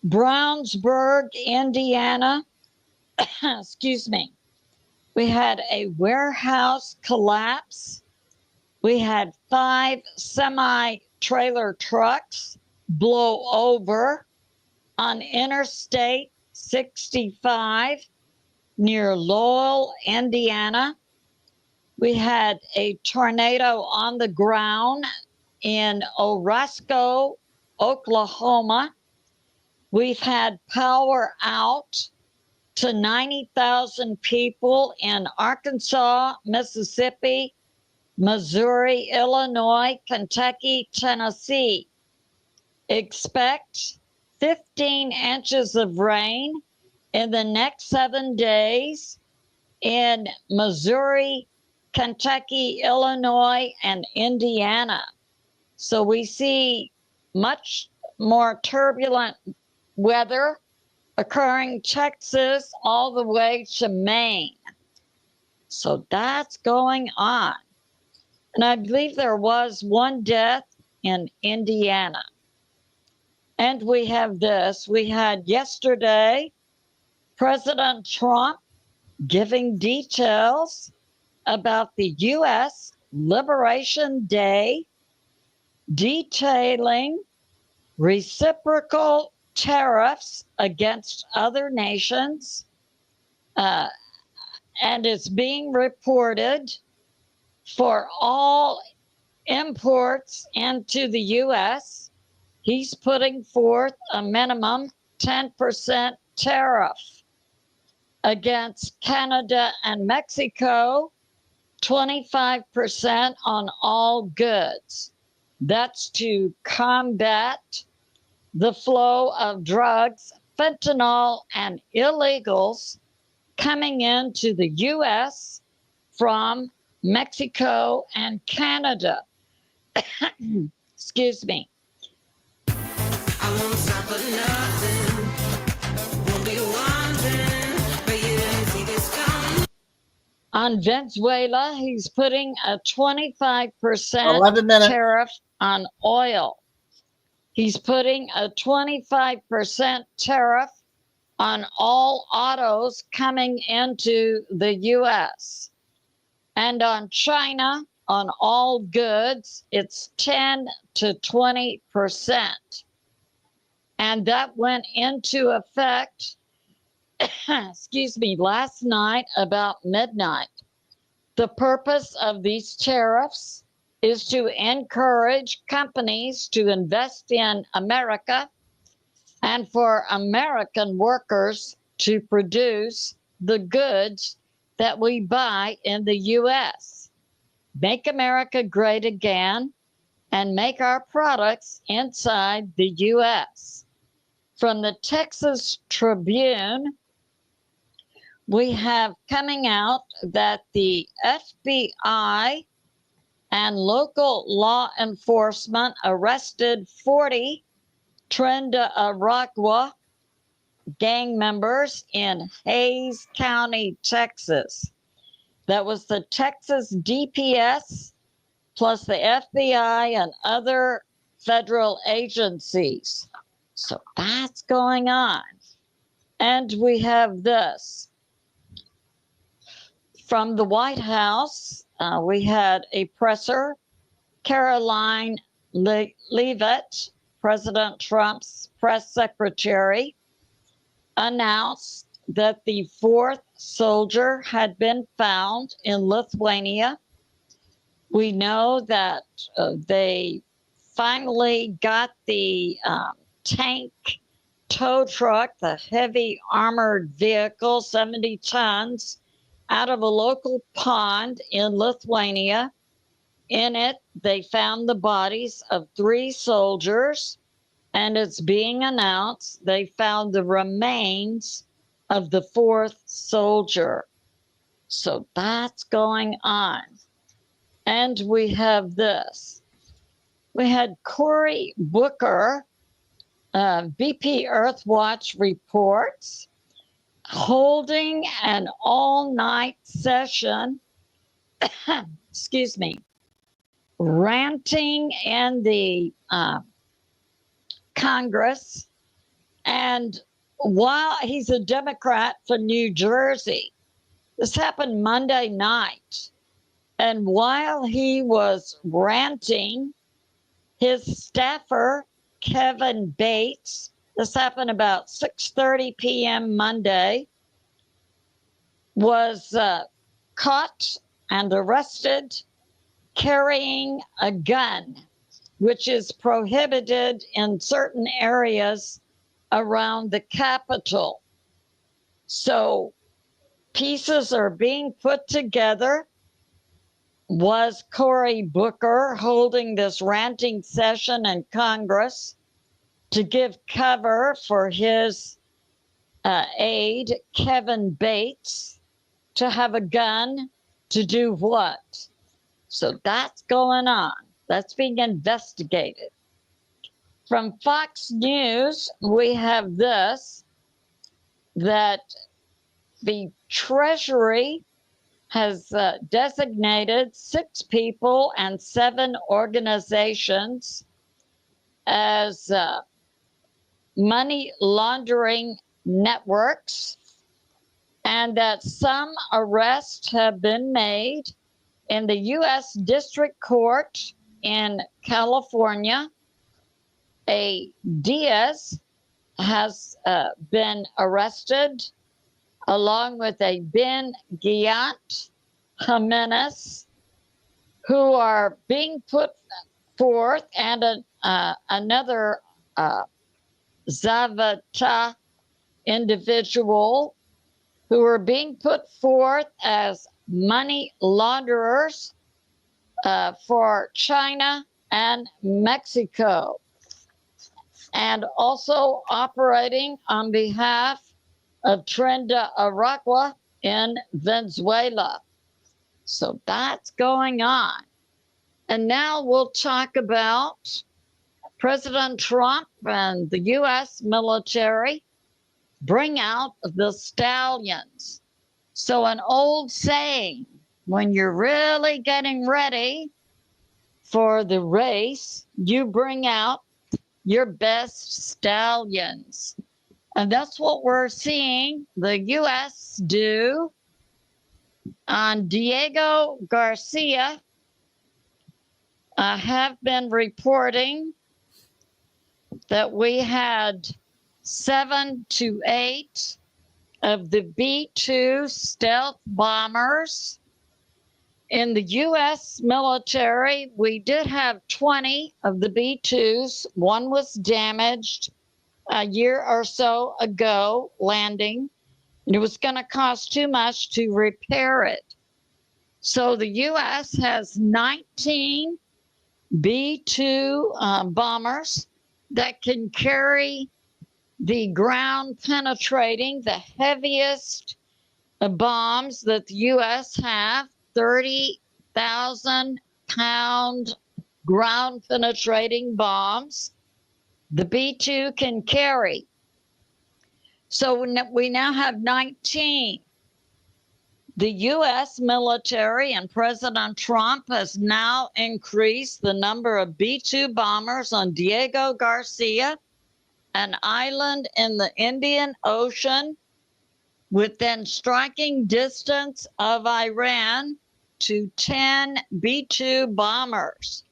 Brownsburg, Indiana. Excuse me. We had a warehouse collapse. We had 5 semi-trailer trucks blow over on Interstate 65 near Lowell, Indiana. We had a tornado on the ground in Orosco, Oklahoma. We've had power out to 90,000 people in Arkansas, Mississippi, Missouri, Illinois, Kentucky, Tennessee. Expect 15 inches of rain in the next 7 days in Missouri, Kentucky, Illinois, and Indiana. So we see much more turbulent weather occurring Texas all the way to Maine. So that's going on. And I believe there was 1 death in Indiana. And we have this. We had yesterday President Trump giving details about the U.S. Liberation Day, detailing reciprocal tariffs against other nations. And it's being reported for all imports into the U.S. He's putting forth a minimum 10% tariff against Canada and Mexico, 25% on all goods. That's to combat the flow of drugs, fentanyl, and illegals coming into the U.S. from Mexico and Canada. Excuse me. I won't stop for nothing. Won't be wondering, but you didn't see this coming. On Venezuela, he's putting a 25% tariff on oil. He's putting a 25% tariff on all autos coming into the U.S. And on China, on all goods, it's 10 to 20%. And that went into effect, excuse me, last night about midnight. The purpose of these tariffs is to encourage companies to invest in America and for American workers to produce the goods that we buy in the U.S. Make America great again and make our products inside the U.S. From the Texas Tribune, we have coming out that the FBI and local law enforcement arrested 40 Trinidad gang members in Hayes County, Texas. That was the Texas DPS plus the FBI and other federal agencies. So that's going on. And we have this. From the White House, we had a presser, Caroline Leavitt, President Trump's press secretary, announced that the fourth soldier had been found in Lithuania. We know that they finally got the tank tow truck, the heavy armored vehicle, 70 tons, out of a local pond in Lithuania. In it, they found the bodies of 3 soldiers, and it's being announced they found the remains of the 4th soldier. So that's going on. And we have this. We had Cory Booker, BP Earthwatch reports, holding an all-night session, excuse me, ranting in the Congress. And while he's a Democrat from New Jersey, this happened Monday night. And while he was ranting, his staffer, Kevin Bates, this happened about 6:30 p.m. Monday, was caught and arrested carrying a gun, which is prohibited in certain areas around the Capitol. So pieces are being put together. Was Cory Booker holding this ranting session in Congress to give cover for his aide, Kevin Bates, to have a gun to do what? So that's going on. That's being investigated. From Fox News, we have this, that the Treasury has designated 6 people and 7 organizations as money laundering networks, and that some arrests have been made in the U.S. District Court in California. A Diaz has been arrested, along with a Ben Giat Jimenez, who are being put forth, and another Zavata individual, who are being put forth as money launderers for China and Mexico, and also operating on behalf of Trenda Aragua in Venezuela. So that's going on. And now we'll talk about President Trump and the U.S. military bring out the stallions. So an old saying, when you're really getting ready for the race, you bring out your best stallions. And that's what we're seeing the U.S. do on Diego Garcia. Have been reporting that we had 7 to 8 of the B-2 stealth bombers. In the U.S. military, we did have 20 of the B-2s. One was damaged a year or so ago landing. It was going to cost too much to repair it. So the U.S. has 19 B-2 bombers that can carry the ground penetrating, the heaviest bombs that the U.S. have, 30,000 pound ground penetrating bombs. The B-2 can carry. So we now have 19. The U.S. military and President Trump has now increased the number of B-2 bombers on Diego Garcia an island in the Indian Ocean within striking distance of Iran to 10 B-2 bombers.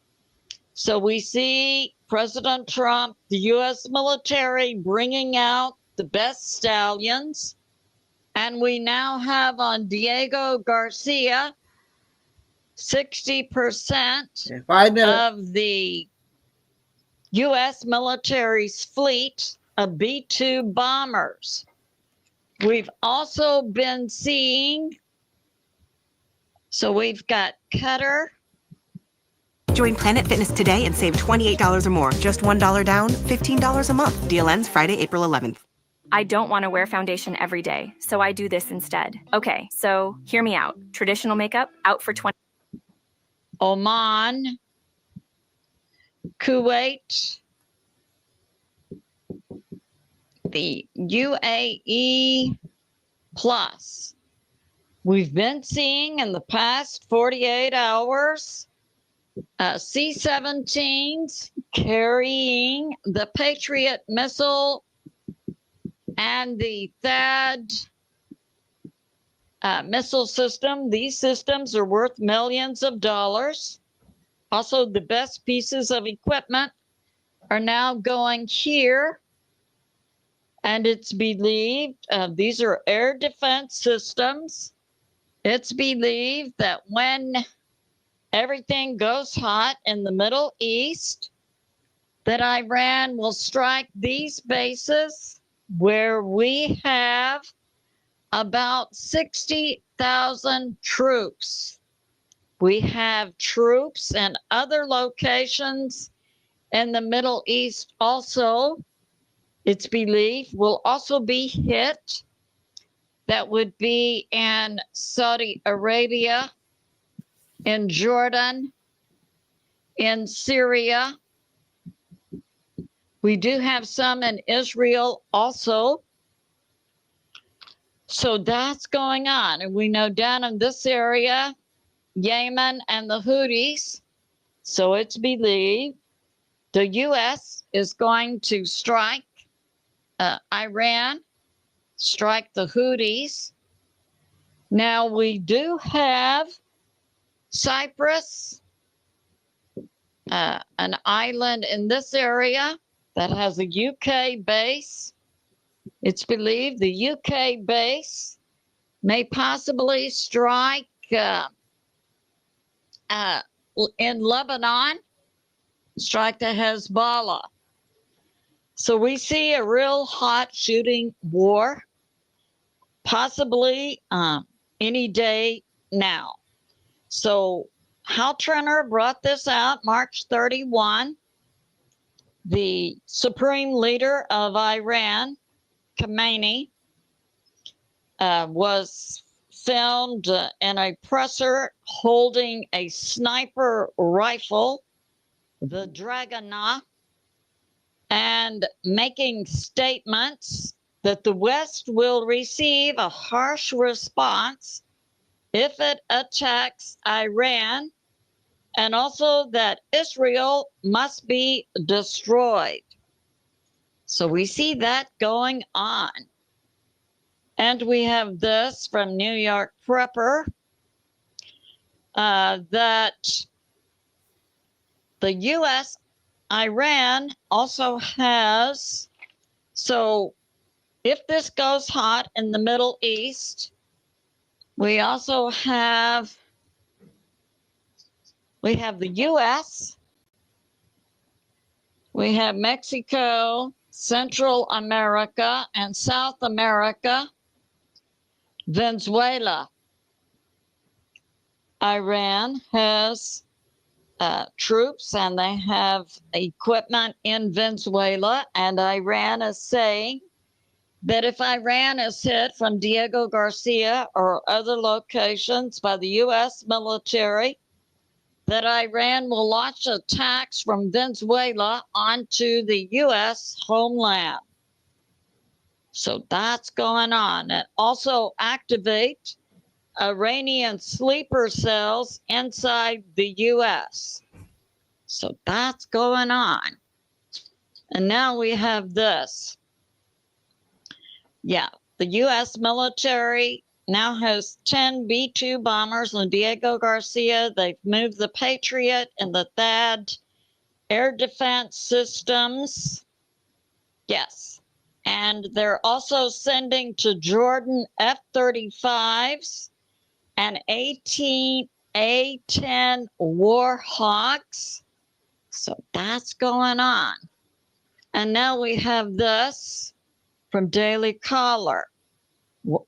So we see President Trump, the U.S. military bringing out the best stallions. And we now have on Diego Garcia 60% 5 minutes. of the U.S. military's fleet of B-2 bombers. We've also been seeing, so we've got Qatar. Join Planet Fitness today and save $28 or more. Just $1 down, $15 a month. Deal ends Friday, April 11th. I don't want to wear foundation every day, so I do this instead. Okay, so hear me out. Traditional makeup, out for 20. Oman, Kuwait, the UAE plus. We've been seeing in the past 48 hours C-17s carrying the Patriot missile and the THAAD missile system. These systems are worth millions of dollars. Also, the best pieces of equipment are now going here. And it's believed, these are air defense systems. It's believed that when everything goes hot in the Middle East, that Iran will strike these bases where we have about 60,000 troops. We have troops in other locations in the Middle East also. It's believed will also be hit. That would be in Saudi Arabia, in Jordan, in Syria. We do have some in Israel also. So that's going on. And we know down in this area, Yemen and the Houthis. So it's believed the U.S. is going to strike Iran, strike the Houthis. Now we do have Cyprus, an island in this area that has a UK base. It's believed the UK base may possibly strike in Lebanon, strike the Hezbollah. So we see a real hot shooting war, possibly any day now. So Hal Turner brought this out March 31. The supreme leader of Iran, Khamenei, was filmed in a presser holding a sniper rifle, the Dragonah, and making statements that the West will receive a harsh response if it attacks Iran, and also that Israel must be destroyed. So we see that going on. And we have this from New York Prepper, that the U.S. Iran also has, so if this goes hot in the Middle East, we also have, we have the U.S., we have Mexico, Central America, and South America, Venezuela. Iran has troops and they have equipment in Venezuela, and Iran is saying that if Iran is hit from Diego Garcia or other locations by the U.S. military, that Iran will launch attacks from Venezuela onto the U.S. homeland. So that's going on. And also activate Iranian sleeper cells inside the U.S. So that's going on. And now we have this. Yeah, the U.S. military now has 10 B-2 bombers on Diego Garcia. They've moved the Patriot and the THAAD air defense systems. Yes. And they're also sending to Jordan F-35s and A-10 Warhawks. So that's going on. And now we have this from Daily Caller.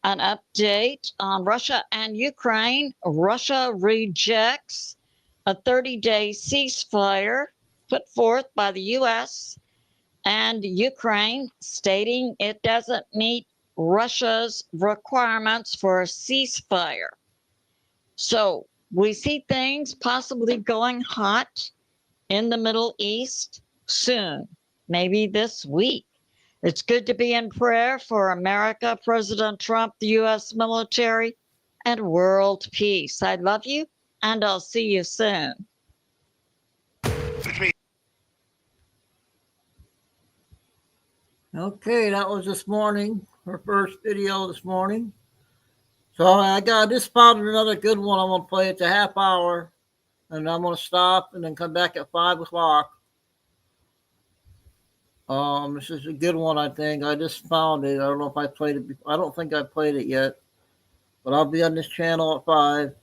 An update on Russia and Ukraine. Russia rejects a 30-day ceasefire put forth by the U.S. and Ukraine, stating it doesn't meet Russia's requirements for a ceasefire. So we see things possibly going hot in the Middle East soon, maybe this week. It's good to be in prayer for America, President Trump, the U.S. military, and world peace. I love you, and I'll see you soon. Okay, that was this morning, her first video this morning. So I just found another good one. I'm going to play it to half hour, and I'm going to stop and then come back at 5 o'clock. This is a good one, I think. I just found it. I don't know if I played it before. I don't think I played it yet. But I'll be on this channel at 5.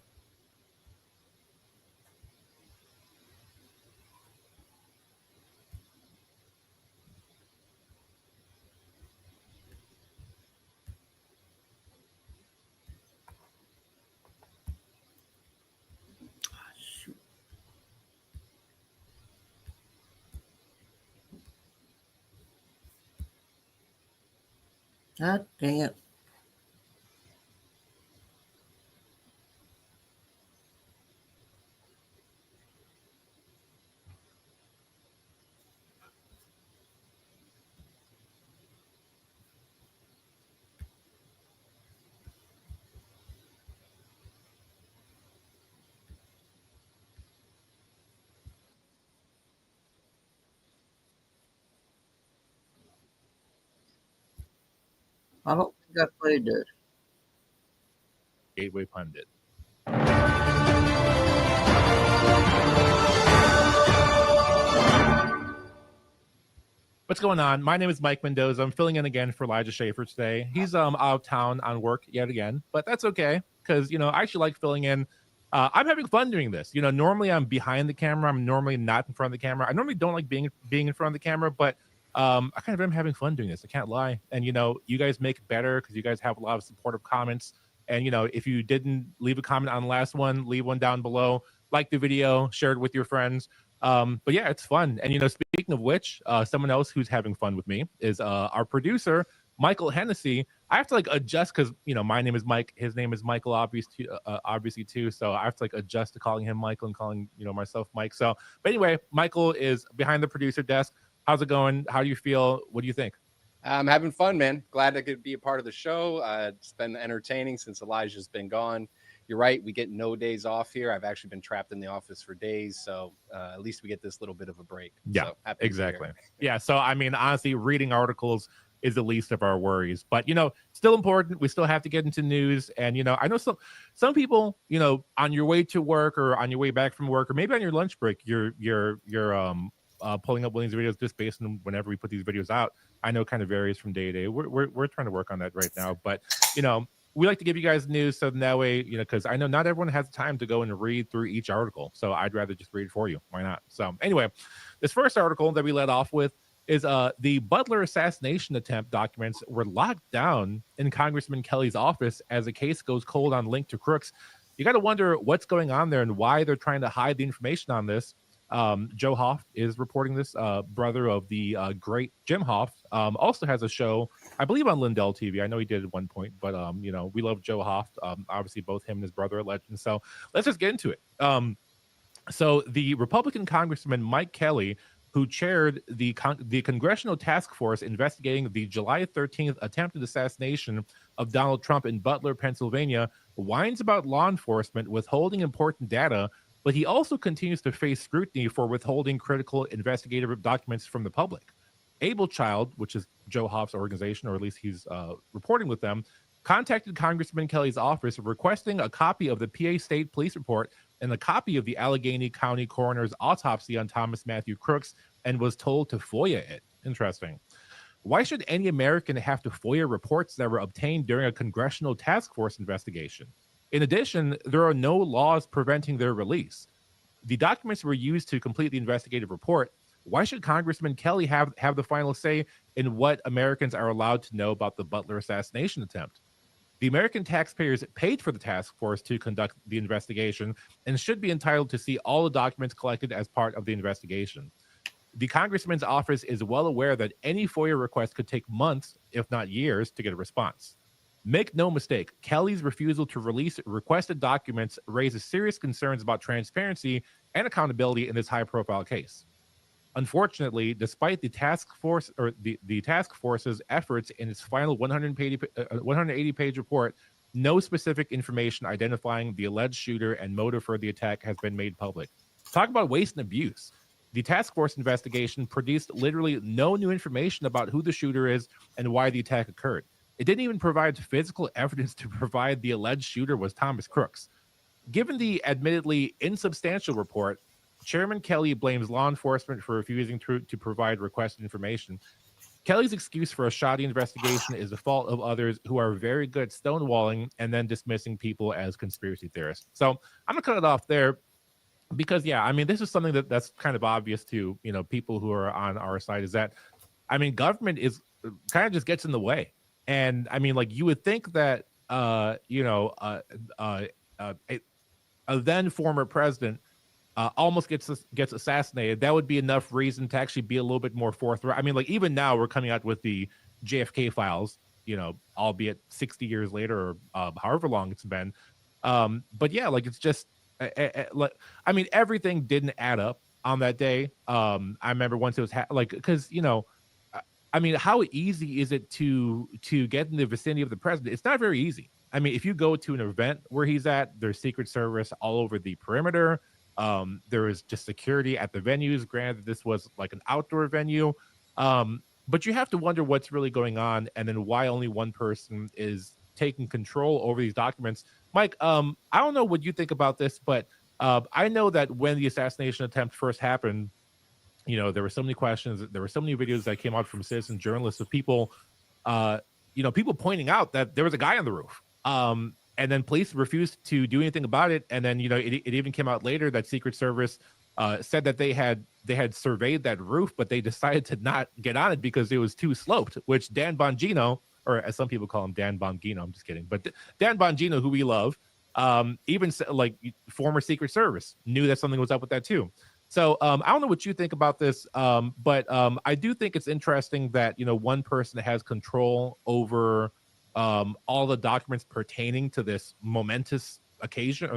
God dang it. I don't think I played this. Gateway Pundit. What's going on? My name is Mike Mendoza. I'm filling in again for Elijah Schaefer today. He's out of town on work yet again, but that's okay because I actually like filling in. I'm having fun doing this. Normally I'm behind the camera. I'm normally not in front of the camera. I normally don't like being in front of the camera, but I kind of am having fun doing this. I can't lie. And you guys make it better because you guys have a lot of supportive comments. And if you didn't leave a comment on the last one, leave one down below. Like the video, share it with your friends. But yeah, it's fun. And speaking of which, someone else who's having fun with me is our producer, Michael Hennessy. I have to adjust because my name is Mike. His name is Michael, obviously too. So I have to adjust to calling him Michael and calling myself Mike. So, but anyway, Michael is behind the producer desk. How's it going? How do you feel? What do you think? I'm having fun, man. Glad I could be a part of the show. It's been entertaining since Elijah's been gone. You're right. We get no days off here. I've actually been trapped in the office for days. So at least we get this little bit of a break. Yeah, so exactly. Yeah. So, honestly, reading articles is the least of our worries, but still important. We still have to get into news. And, I know some people, on your way to work or on your way back from work, or maybe on your lunch break, you're pulling up one of these videos just based on whenever we put these videos out. I know it kind of varies from day to day. We're trying to work on that right now, but we like to give you guys news so that way, because I know not everyone has time to go and read through each article. So I'd rather just read it for you. Why not? So anyway, this first article that we led off with is the Butler assassination attempt documents were locked down in Congressman Kelly's office as the case goes cold on link to crooks. You got to wonder what's going on there and why they're trying to hide the information on this. Joe Hoft is reporting this, brother of the great Jim Hoft, also has a show, I believe, on Lindell TV. I know he did at one point, but we love Joe Hoft. Obviously, both him and his brother are legends. So let's just get into it. So the Republican Congressman Mike Kelly, who chaired the congressional task force investigating the July 13th attempted assassination of Donald Trump in Butler, Pennsylvania, whines about law enforcement withholding important data, but he also continues to face scrutiny for withholding critical investigative documents from the public. Able Child, which is Joe Hoff's organization, or at least he's reporting with them, contacted Congressman Kelly's office requesting a copy of the PA State Police report and a copy of the Allegheny County coroner's autopsy on Thomas Matthew Crooks, and was told to FOIA it. Interesting. Why should any American have to FOIA reports that were obtained during a congressional task force investigation? In addition, there are no laws preventing their release. The documents were used to complete the investigative report. Why should Congressman Kelly have the final say in what Americans are allowed to know about the Butler assassination attempt? The American taxpayers paid for the task force to conduct the investigation and should be entitled to see all the documents collected as part of the investigation. The congressman's office is well aware that any FOIA request could take months, if not years, to get a response. Make no mistake, Kelly's refusal to release requested documents raises serious concerns about transparency and accountability in this high-profile case. Unfortunately, despite the task force or the task force's efforts in its final 180-page report, no specific information identifying the alleged shooter and motive for the attack has been made public. Talk about waste and abuse. The task force investigation produced literally no new information about who the shooter is and why the attack occurred. It didn't even provide physical evidence to provide the alleged shooter was Thomas Crooks. Given the admittedly insubstantial report, Chairman Kelly blames law enforcement for refusing to provide requested information. Kelly's excuse for a shoddy investigation is the fault of others who are very good at stonewalling and then dismissing people as conspiracy theorists. So I'm gonna cut it off there because, yeah, I mean, this is something that's kind of obvious to, you know, people who are on our side, is that, I mean, government is kind of just gets in the way. And I mean, like, you would think that, a then former president almost gets assassinated, that would be enough reason to actually be a little bit more forthright. I mean, like, even now we're coming out with the JFK files, you know, albeit 60 years later or however long it's been. But yeah, like, it's just, I mean, everything didn't add up on that day. I remember once it was because, you know, I mean, how easy is it to get in the vicinity of the president? It's not very easy. I mean, if you go to an event where he's at, there's Secret Service all over the perimeter. There is just security at the venues. Granted, this was like an outdoor venue, but you have to wonder what's really going on, and then why only one person is taking control over these documents. Mike, I don't know what you think about this, but I know that when the assassination attempt first happened, you know, there were so many questions, there were so many videos that came out from citizen journalists of people, people pointing out that there was a guy on the roof. And then police refused to do anything about it. And then, you know, it even came out later that Secret Service said that they had surveyed that roof, but they decided to not get on it because it was too sloped, which Dan Bongino, or as some people call him, Dan Bongino, I'm just kidding, but Dan Bongino, who we love, even like former Secret Service, knew that something was up with that too. So I don't know what you think about this, but I do think it's interesting that, you know, one person has control over all the documents pertaining to this momentous occasion,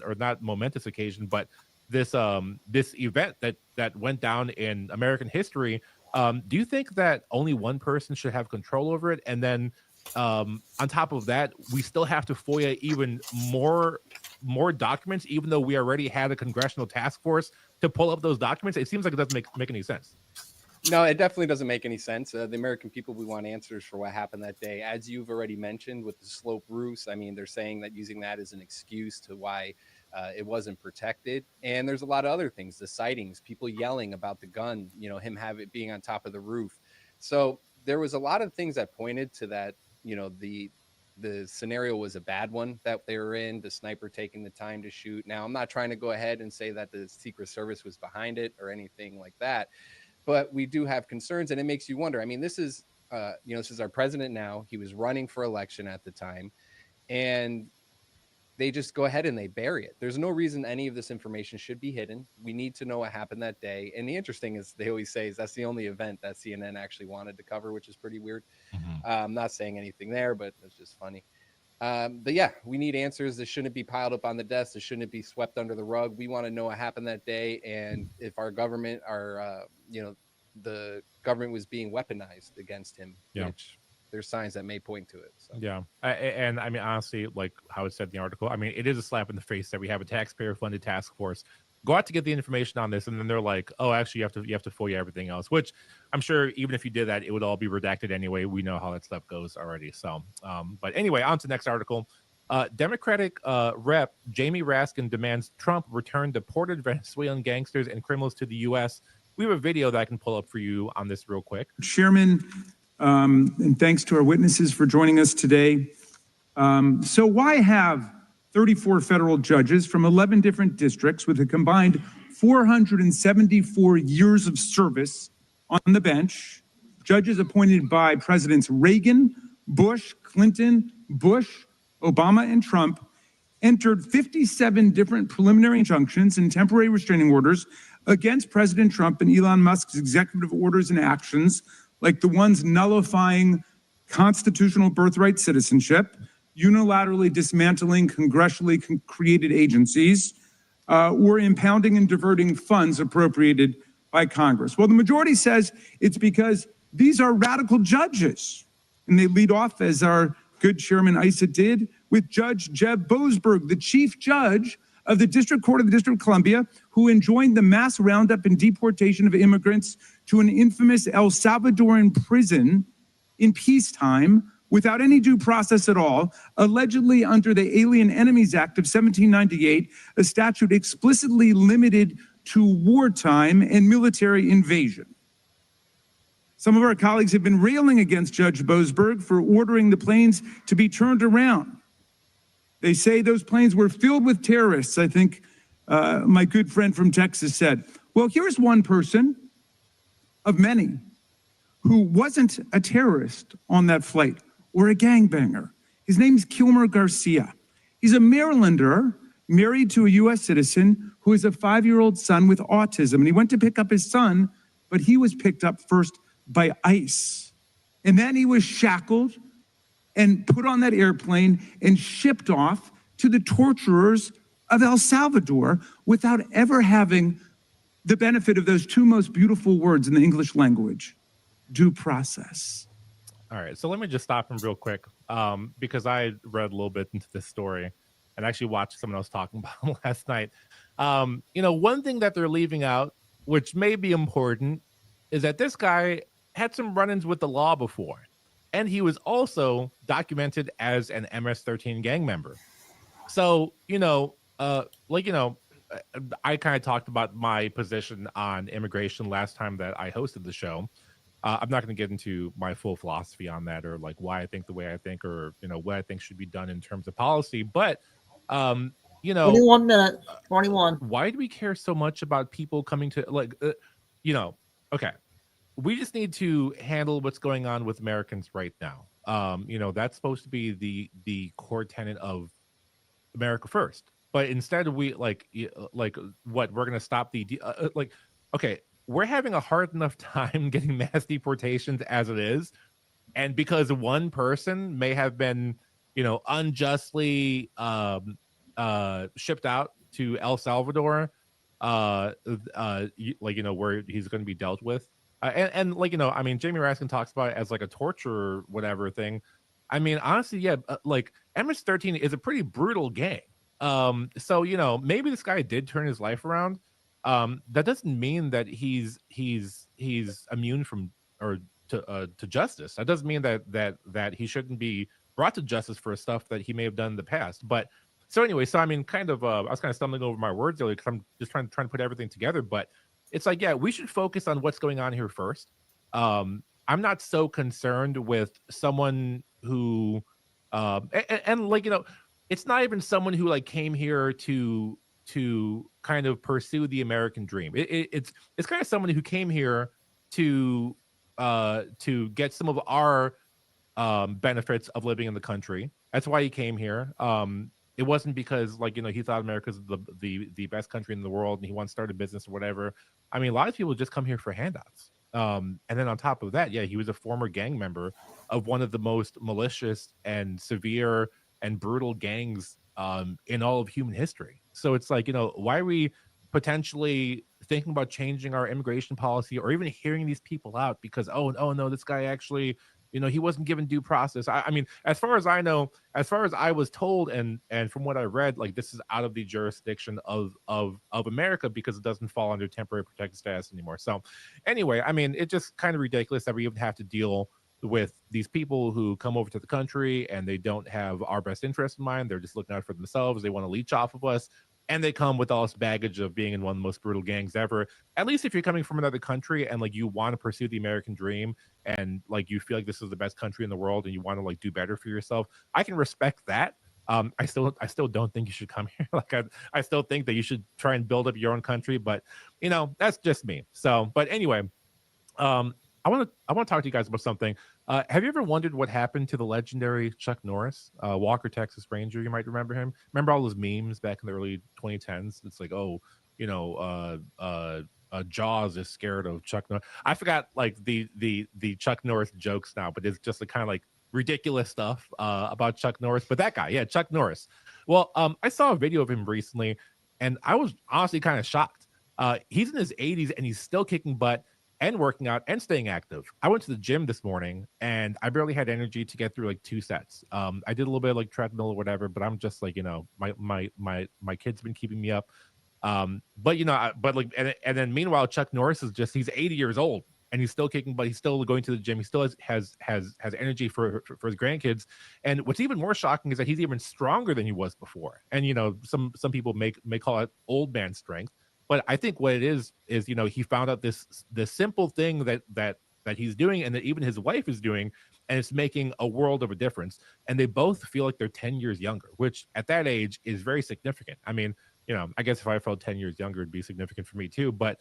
or not momentous occasion, but this event that went down in American history. Do you think that only one person should have control over it? And then on top of that, we still have to FOIA even more documents, even though we already had a congressional task force to pull up those documents? It seems like it doesn't make any sense. No, it definitely doesn't make any sense. The American people, we want answers for what happened that day. As you've already mentioned with the slope roofs, I mean, they're saying that using that as an excuse to why it wasn't protected. And there's a lot of other things, the sightings, people yelling about the gun, you know, him being on top of the roof. So there was a lot of things that pointed to that, you know, the scenario was a bad one that they were in, the sniper taking the time to shoot. Now, I'm not trying to go ahead and say that the Secret Service was behind it or anything like that, but we do have concerns, and it makes you wonder. I mean, this is our president now. He was running for election at the time, and they just go ahead and they bury it. There's no reason any of this information should be hidden. We need to know what happened that day. And the interesting is they always say is that's the only event that CNN actually wanted to cover, which is pretty weird. I'm not saying anything there, but it's just funny. But yeah, we need answers. This shouldn't be piled up on the desk. This shouldn't be swept under the rug. We want to know what happened that day. And if our government, the government was being weaponized against him, which there's signs that may point to it. So. Yeah. And I mean, honestly, like how it said in the article, I mean, it is a slap in the face that we have a taxpayer funded task force go out to get the information on this, and then they're like, oh, actually, you have to FOIA everything else, which I'm sure even if you did that, it would all be redacted anyway. We know how that stuff goes already. So, but anyway, on to the next article. Democratic Rep Jamie Raskin demands Trump return deported Venezuelan gangsters and criminals to the U.S. We have a video that I can pull up for you on this real quick. Chairman, and thanks to our witnesses for joining us today. So why have 34 federal judges from 11 different districts with a combined 474 years of service on the bench, judges appointed by Presidents Reagan, Bush, Clinton, Bush, Obama, and Trump, entered 57 different preliminary injunctions and temporary restraining orders against President Trump and Elon Musk's executive orders and actions, like the ones nullifying constitutional birthright citizenship, unilaterally dismantling congressionally created agencies, or impounding and diverting funds appropriated by Congress. Well, the majority says it's because these are radical judges. And they lead off, as our good Chairman Issa did, with Judge Jeb Boasberg, the chief judge of the District Court of the District of Columbia, who enjoined the mass roundup and deportation of immigrants to an infamous El Salvadoran prison in peacetime without any due process at all, allegedly under the Alien Enemies Act of 1798, a statute explicitly limited to wartime and military invasion. Some of our colleagues have been railing against Judge Boasberg for ordering the planes to be turned around. They say those planes were filled with terrorists, I think my good friend from Texas said. Well, here's one person of many who wasn't a terrorist on that flight or a gangbanger. His name's Kilmer Garcia. He's a Marylander married to a U.S. citizen who has a 5-year-old son with autism. And he went to pick up his son, but he was picked up first by ICE. And then he was shackled and put on that airplane and shipped off to the torturers of El Salvador without ever having the benefit of those two most beautiful words in the English language, due process. All right, so let me just stop him real quick because I read a little bit into this story and actually watched someone else talking about him last night. One thing that they're leaving out, which may be important, is that this guy had some run-ins with the law before, and he was also documented as an MS-13 gang member. So, I kind of talked about my position on immigration last time that I hosted the show. I'm not going to get into my full philosophy on that or like why I think the way I think or, what I think should be done in terms of policy. But, 21 minutes, 21. Why do we care so much about people coming to okay. We just need to handle what's going on with Americans right now. That's supposed to be the core tenet of America First. But instead we we're going to stop okay, we're having a hard enough time getting mass deportations as it is. And because one person may have been, unjustly shipped out to El Salvador, where he's going to be dealt with. Jamie Raskin talks about it as like a torture or whatever thing. I mean, honestly, yeah, MS-13 is a pretty brutal gang. So, maybe this guy did turn his life around. That doesn't mean that he's immune from or to justice. That doesn't mean that he shouldn't be brought to justice for stuff that he may have done in the past. But so anyway, I was kind of stumbling over my words earlier because I'm just trying to put everything together. But it's like, yeah, we should focus on what's going on here first. I'm not so concerned with someone who, it's not even someone who came here to kind of pursue the American dream. It's kind of someone who came here to get some of our benefits of living in the country. That's why he came here. It wasn't because he thought America's the best country in the world and he wants to start a business or whatever. I mean, a lot of people just come here for handouts. And then on top of that, yeah, he was a former gang member of one of the most malicious and severe and brutal gangs in all of human history. So it's why are we potentially thinking about changing our immigration policy or even hearing these people out because, oh no, this guy actually, he wasn't given due process. I mean, as far as I know, as far as I was told, and from what I read, like, this is out of the jurisdiction of America because it doesn't fall under temporary protected status anymore. So anyway, I mean, it's just kind of ridiculous that we even have to deal with these people who come over to the country and they don't have our best interest in mind. They're just looking out for themselves. They want to leech off of us. And they come with all this baggage of being in one of the most brutal gangs ever. At least if you're coming from another country and like you want to pursue the American dream and like you feel like this is the best country in the world and you want to like do better for yourself, I can respect that. I still don't think you should come here. Like I still think that you should try and build up your own country, but that's just me. So, but anyway, I want to talk to you guys about something. Have you ever wondered what happened to the legendary Chuck Norris, Walker, Texas Ranger? You might remember him. Remember all those memes back in the early 2010s? It's like, Jaws is scared of Chuck Norris. I forgot like the Chuck Norris jokes now, but it's just the kind of like ridiculous stuff about Chuck Norris. But that guy, yeah, Chuck Norris. Well, I saw a video of him recently, and I was honestly kind of shocked. He's in his 80s and he's still kicking butt and working out and staying active. I went to the gym this morning and I barely had energy to get through like 2 sets. I did a little bit of like treadmill or whatever, but I'm just like, my kid's been keeping me up. And then meanwhile, Chuck Norris he's 80 years old and he's still kicking, but he's still going to the gym. He still has energy for his grandkids. And what's even more shocking is that he's even stronger than he was before. And, some people may call it old man strength. But I think what it is he found out this simple thing that he's doing and that even his wife is doing, and it's making a world of a difference. And they both feel like they're 10 years younger, which at that age is very significant. I mean, I guess if I felt 10 years younger, it'd be significant for me too. But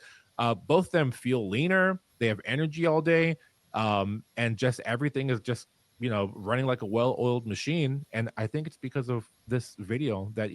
both of them feel leaner. They have energy all day. And just everything is just, running like a well-oiled machine. And I think it's because of this video that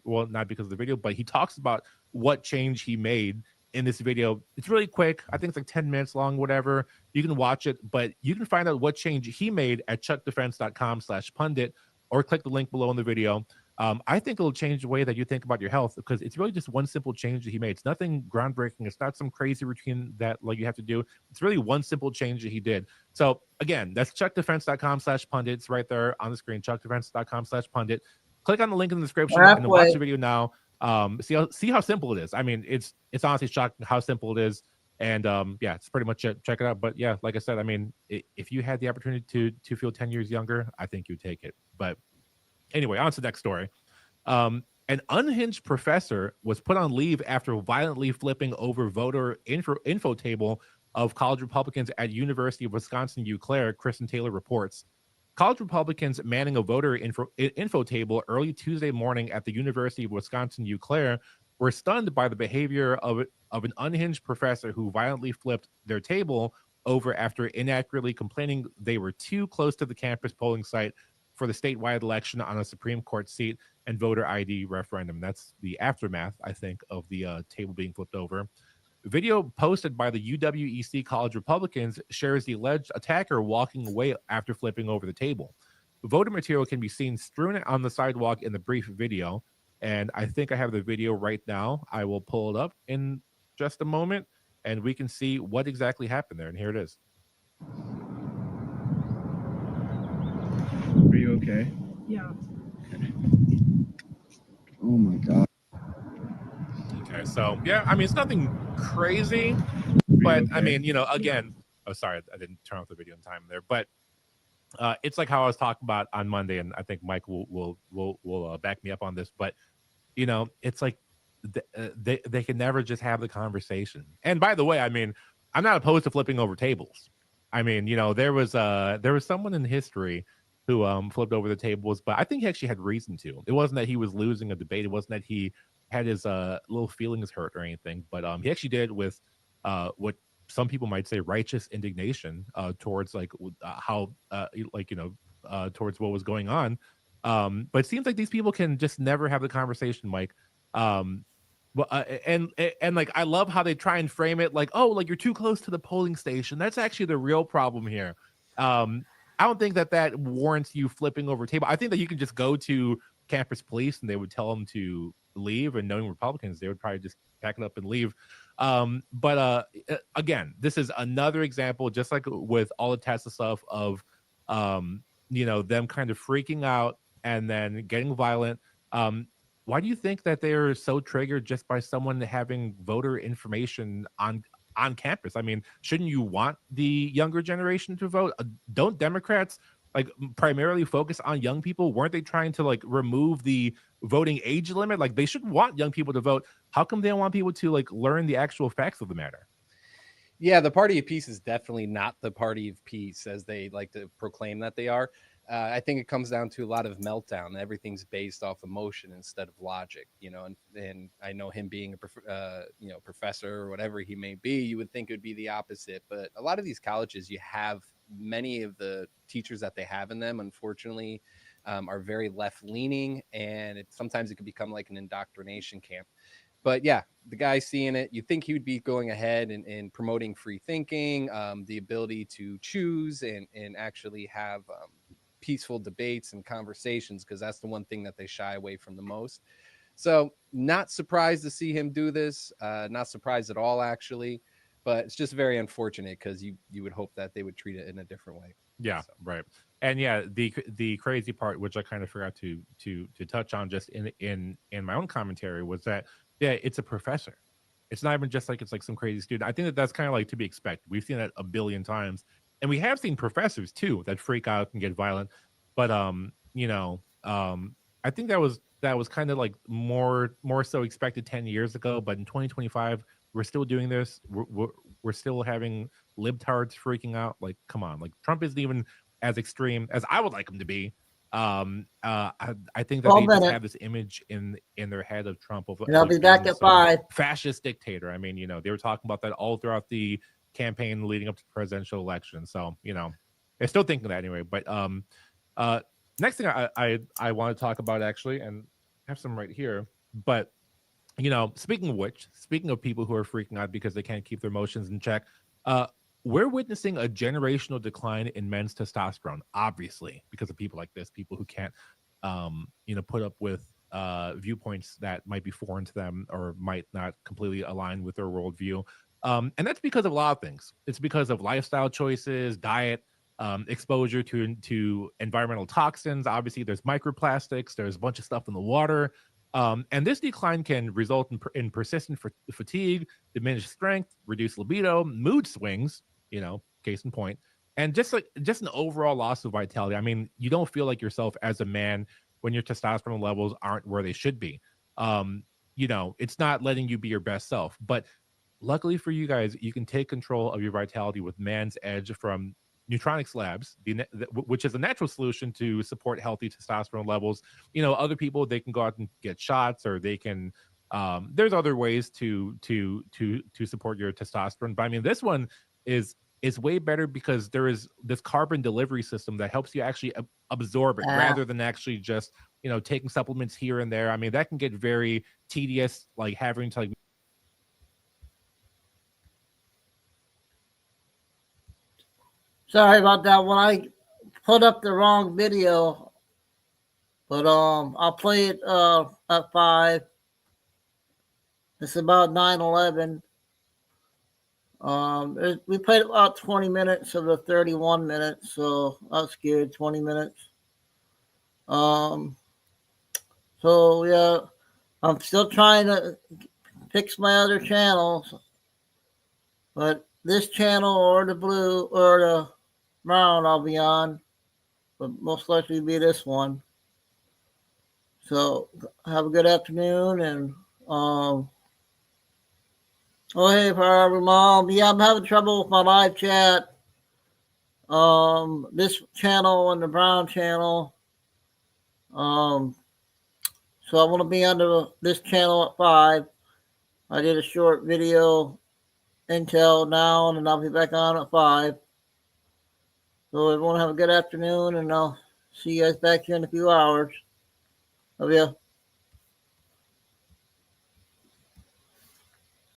not because of the video, but he talks about what change he made in this video. It's really quick. I think it's like 10 minutes long, whatever. You can watch it, but you can find out what change he made at chuckdefense.com/pundit or click the link below in the video. I think it'll change the way that you think about your health because it's really just one simple change that he made. It's nothing groundbreaking. It's not some crazy routine that like you have to do. It's really one simple change that he did. So again, that's chuckdefense.com/pundit. It's right there on the screen, chuckdefense.com/pundit. Click on the link in the description and watch the video now. See how simple it is. I mean, it's honestly shocking how simple it is. And yeah, it's pretty much it. Check it out. But yeah, like I said, I mean, if you had the opportunity to feel 10 years younger, I think you'd take it. But anyway, on to the next story. An unhinged professor was put on leave after violently flipping over voter info table of college Republicans at University of Wisconsin-Eau Claire, Kristen Taylor reports. College Republicans manning a voter info table early Tuesday morning at the University of Wisconsin-Eau Claire were stunned by the behavior of an unhinged professor who violently flipped their table over after inaccurately complaining they were too close to the campus polling site for the statewide election on a Supreme Court seat and voter ID referendum. That's the aftermath, I think, of the table being flipped over. Video posted by the UWEC College Republicans shares the alleged attacker walking away after flipping over the table. Voter material can be seen strewn on the sidewalk in the brief video, and I think I have the video right now. I will pull it up in just a moment, and we can see what exactly happened there, and here it is. Are you okay? Yeah. Okay. Oh my God. Okay, so yeah, I mean, it's nothing crazy, but I mean, again, oh, sorry, I didn't turn off the video in time there, but it's like how I was talking about on Monday, and I think Mike will back me up on this, but it's like they can never just have the conversation. And by the way, I mean, I'm not opposed to flipping over tables. I mean, there was someone in history who flipped over the tables, but I think he actually had reason to. It wasn't that he was losing a debate. It wasn't that he had his little feelings hurt or anything, but he actually did it with what some people might say righteous indignation towards like how towards what was going on. But it seems like these people can just never have the conversation, Mike. And like I love how they try and frame it like, oh, like you're too close to the polling station. That's actually the real problem here. I don't think that warrants you flipping over table. I think that you can just go to campus police and they would tell them to leave, and knowing Republicans, they would probably just pack it up and leave. But again, this is another example, just like with all the Tesla stuff, of them kind of freaking out and then getting violent. Why do you think that they are so triggered just by someone having voter information on campus? I mean, shouldn't you want the younger generation to vote? Don't Democrats like primarily focus on young people? Weren't they trying to like remove the voting age limit? Like they should want young people to vote. How come they don't want people to like learn the actual facts of the matter? Yeah, the party of peace is definitely not the party of peace as they like to proclaim that they are. I think it comes down to a lot of meltdown. Everything's based off emotion instead of logic, and I know him being a professor or whatever he may be, you would think it would be the opposite. But a lot of these colleges, you have many of the teachers that they have in them, unfortunately, are very left leaning, and sometimes it could become like an indoctrination camp. But yeah, the guy seeing it, you think he would be going ahead and promoting free thinking, the ability to choose and actually have peaceful debates and conversations, because that's the one thing that they shy away from the most. So not surprised to see him do this. Not surprised at all, actually. But it's just very unfortunate because you would hope that they would treat it in a different way. Yeah, So. right. And yeah, the crazy part, which I kind of forgot to touch on just in my own commentary, was that it's a professor. It's not even just like it's like some crazy student. I think that that's kind of like to be expected. We've seen that a billion times, and we have seen professors too that freak out and get violent. But I think that was kind of like more so expected 10 years ago. But in 2025, we're still doing this. We're still having libtards freaking out. Like, come on, like Trump isn't even as extreme as I would like him to be. I think that they just have this image in their head of Trump of, and I'll be back at 5. Fascist dictator. I mean, they were talking about that all throughout the campaign leading up to the presidential election. So, they're still thinking that anyway. But next thing I want to talk about, actually, and I have some right here, but speaking of which, speaking of people who are freaking out because they can't keep their emotions in check, we're witnessing a generational decline in men's testosterone, obviously, because of people like this, people who can't, put up with viewpoints that might be foreign to them or might not completely align with their worldview. And that's because of a lot of things. It's because of lifestyle choices, diet, exposure to environmental toxins. Obviously, there's microplastics. There's a bunch of stuff in the water. And this decline can result in persistent fatigue, diminished strength, reduced libido, mood swings, case in point, and just an overall loss of vitality. I mean, you don't feel like yourself as a man when your testosterone levels aren't where they should be. It's not letting you be your best self. But luckily for you guys, you can take control of your vitality with Man's Edge from Neutronics Labs, which is a natural solution to support healthy testosterone levels. Other people, they can go out and get shots, or they can. There's other ways to support your testosterone, but I mean, this one is way better because there is this carbon delivery system that helps you actually absorb it rather than actually just taking supplements here and there. I mean, that can get very tedious, like having to like. Sorry about that. When I put up the wrong video, but I'll play it at 5. It's about 9/11. We played about 20 minutes of the 31 minutes, so that's good. 20 minutes. So yeah, I'm still trying to fix my other channels, but this channel or the blue or the brown I'll be on, but most likely be this one. So have a good afternoon, and oh hey, Forever Mom. Yeah, I'm having trouble with my live chat. This channel and the brown channel. So I want to be under this channel at 5. I did a short video until now, and I'll be back on at 5. So everyone have a good afternoon, and I'll see you guys back here in a few hours. Love you.